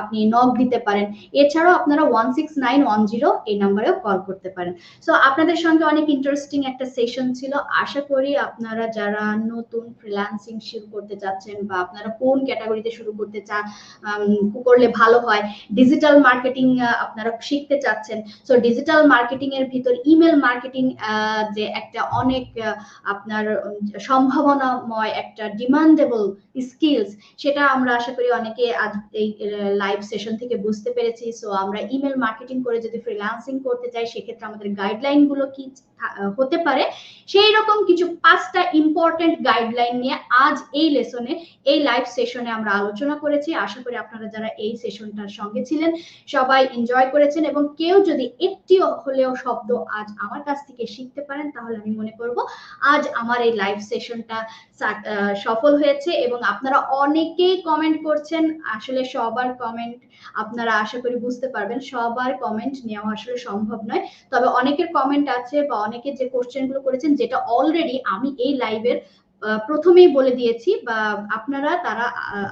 আপনি নক দিতে পারেন। এছাড়াও আপনারা 16910 এই নাম্বারেও কল করতে পারেন। সো আপনাদের সঙ্গে অনেক ইন্টারেস্টিং একটা সেশন ছিল। আশা করি আপনারা যারা নতুন ফ্রিল্যান্সিং শুরু করতে চাচ্ছেন, বা আপনারা কোন ক্যাটাগরিতে শুরু করতে করলে ভালো হয়, ডিজিটাল মার্কেটিং আপনারা শিখতে চাচ্ছেন। সো ডিজিটাল মার্কেটিং এর ভিতর ইমেল মার্কেটিং যে একটা অনেক আপনার সম্ভাবনাময় একটা ডিমান্ডেবল স্কিলস, সেটা আমরা আশা করি অনেকে আজ এই লাইভ সেশন থেকে বুঝতে পেরেছি। সো আমরা ইমেল মার্কেটিং করে যদি ফ্রিল্যান্সিং করতে চাই, সেক্ষেত্রে আমাদের গাইডলাইন গুলো কি হতে পারে, সেই রকম কিছু 5টা ইম্পর্টেন্ট গাইডলাইন নিয়ে আজ এই লেসনে, এই লাইভ সেশনে আমরা আলোচনা করেছি। আশা করি আপনারা যারা এই সেশনটার সঙ্গে ছিলেন সবাই এনজয় করেছেন, এবং কেউ যদি একটি হলেও শব্দ আজ আমার কাছ থেকে শিখতে পারেন, তাহলে আমি মনে করব আজ আমার এই লাইভ সেশনটা সফল হয়েছে। এবং আপনারা অনেকেই কমেন্ট করছেন, আসলে সবার কমেন্ট আপনারা আশা করি বুঝতে পারবেন, সবার কমেন্ট নেওয়া আসলে সম্ভব নয়। তবে অনেকের কমেন্ট আছে, বা অনেকে যে কোশ্চেন গুলো করেছেন, যেটা অলরেডি আমি এই লাইভের প্রথমেই বলে দিয়েছি, বা আপনারা তারা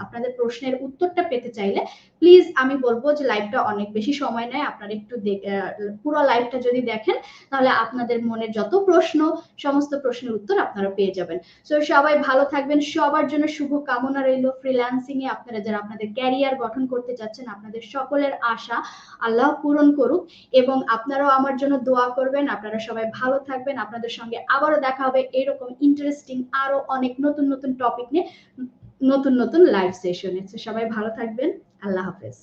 আপনাদের প্রশ্নের উত্তরটা পেতে চাইলে প্লিজ আমি বলবো যে লাইভটা অনেক বেশি সময় নেয়, আপনারা একটু পুরো লাইভটা যদি দেখেন, তাহলে আপনাদের মনের যত প্রশ্ন, সমস্ত প্রশ্নের উত্তর আপনারা পেয়ে যাবেন। সো সবাই ভালো থাকবেন, সবার জন্য শুভ কামনা রইল। ফ্রিল্যান্সিং এ আপনারা যারা আপনাদের ক্যারিয়ার গঠন করতে চাচ্ছেন, আপনাদের সকলের আশা আল্লাহ পূরণ করুক, এবং আপনারাও আমার জন্য দোয়া করবেন। আপনারা সবাই ভালো থাকবেন, আপনাদের সঙ্গে আবারও দেখা হবে এরকম ইন্টারেস্টিং আরো অনেক নতুন নতুন টপিক নিয়ে, নতুন নতুন লাইভ সেশনে। সবাই ভালো থাকবেন, আল্লাহ হাফেজ।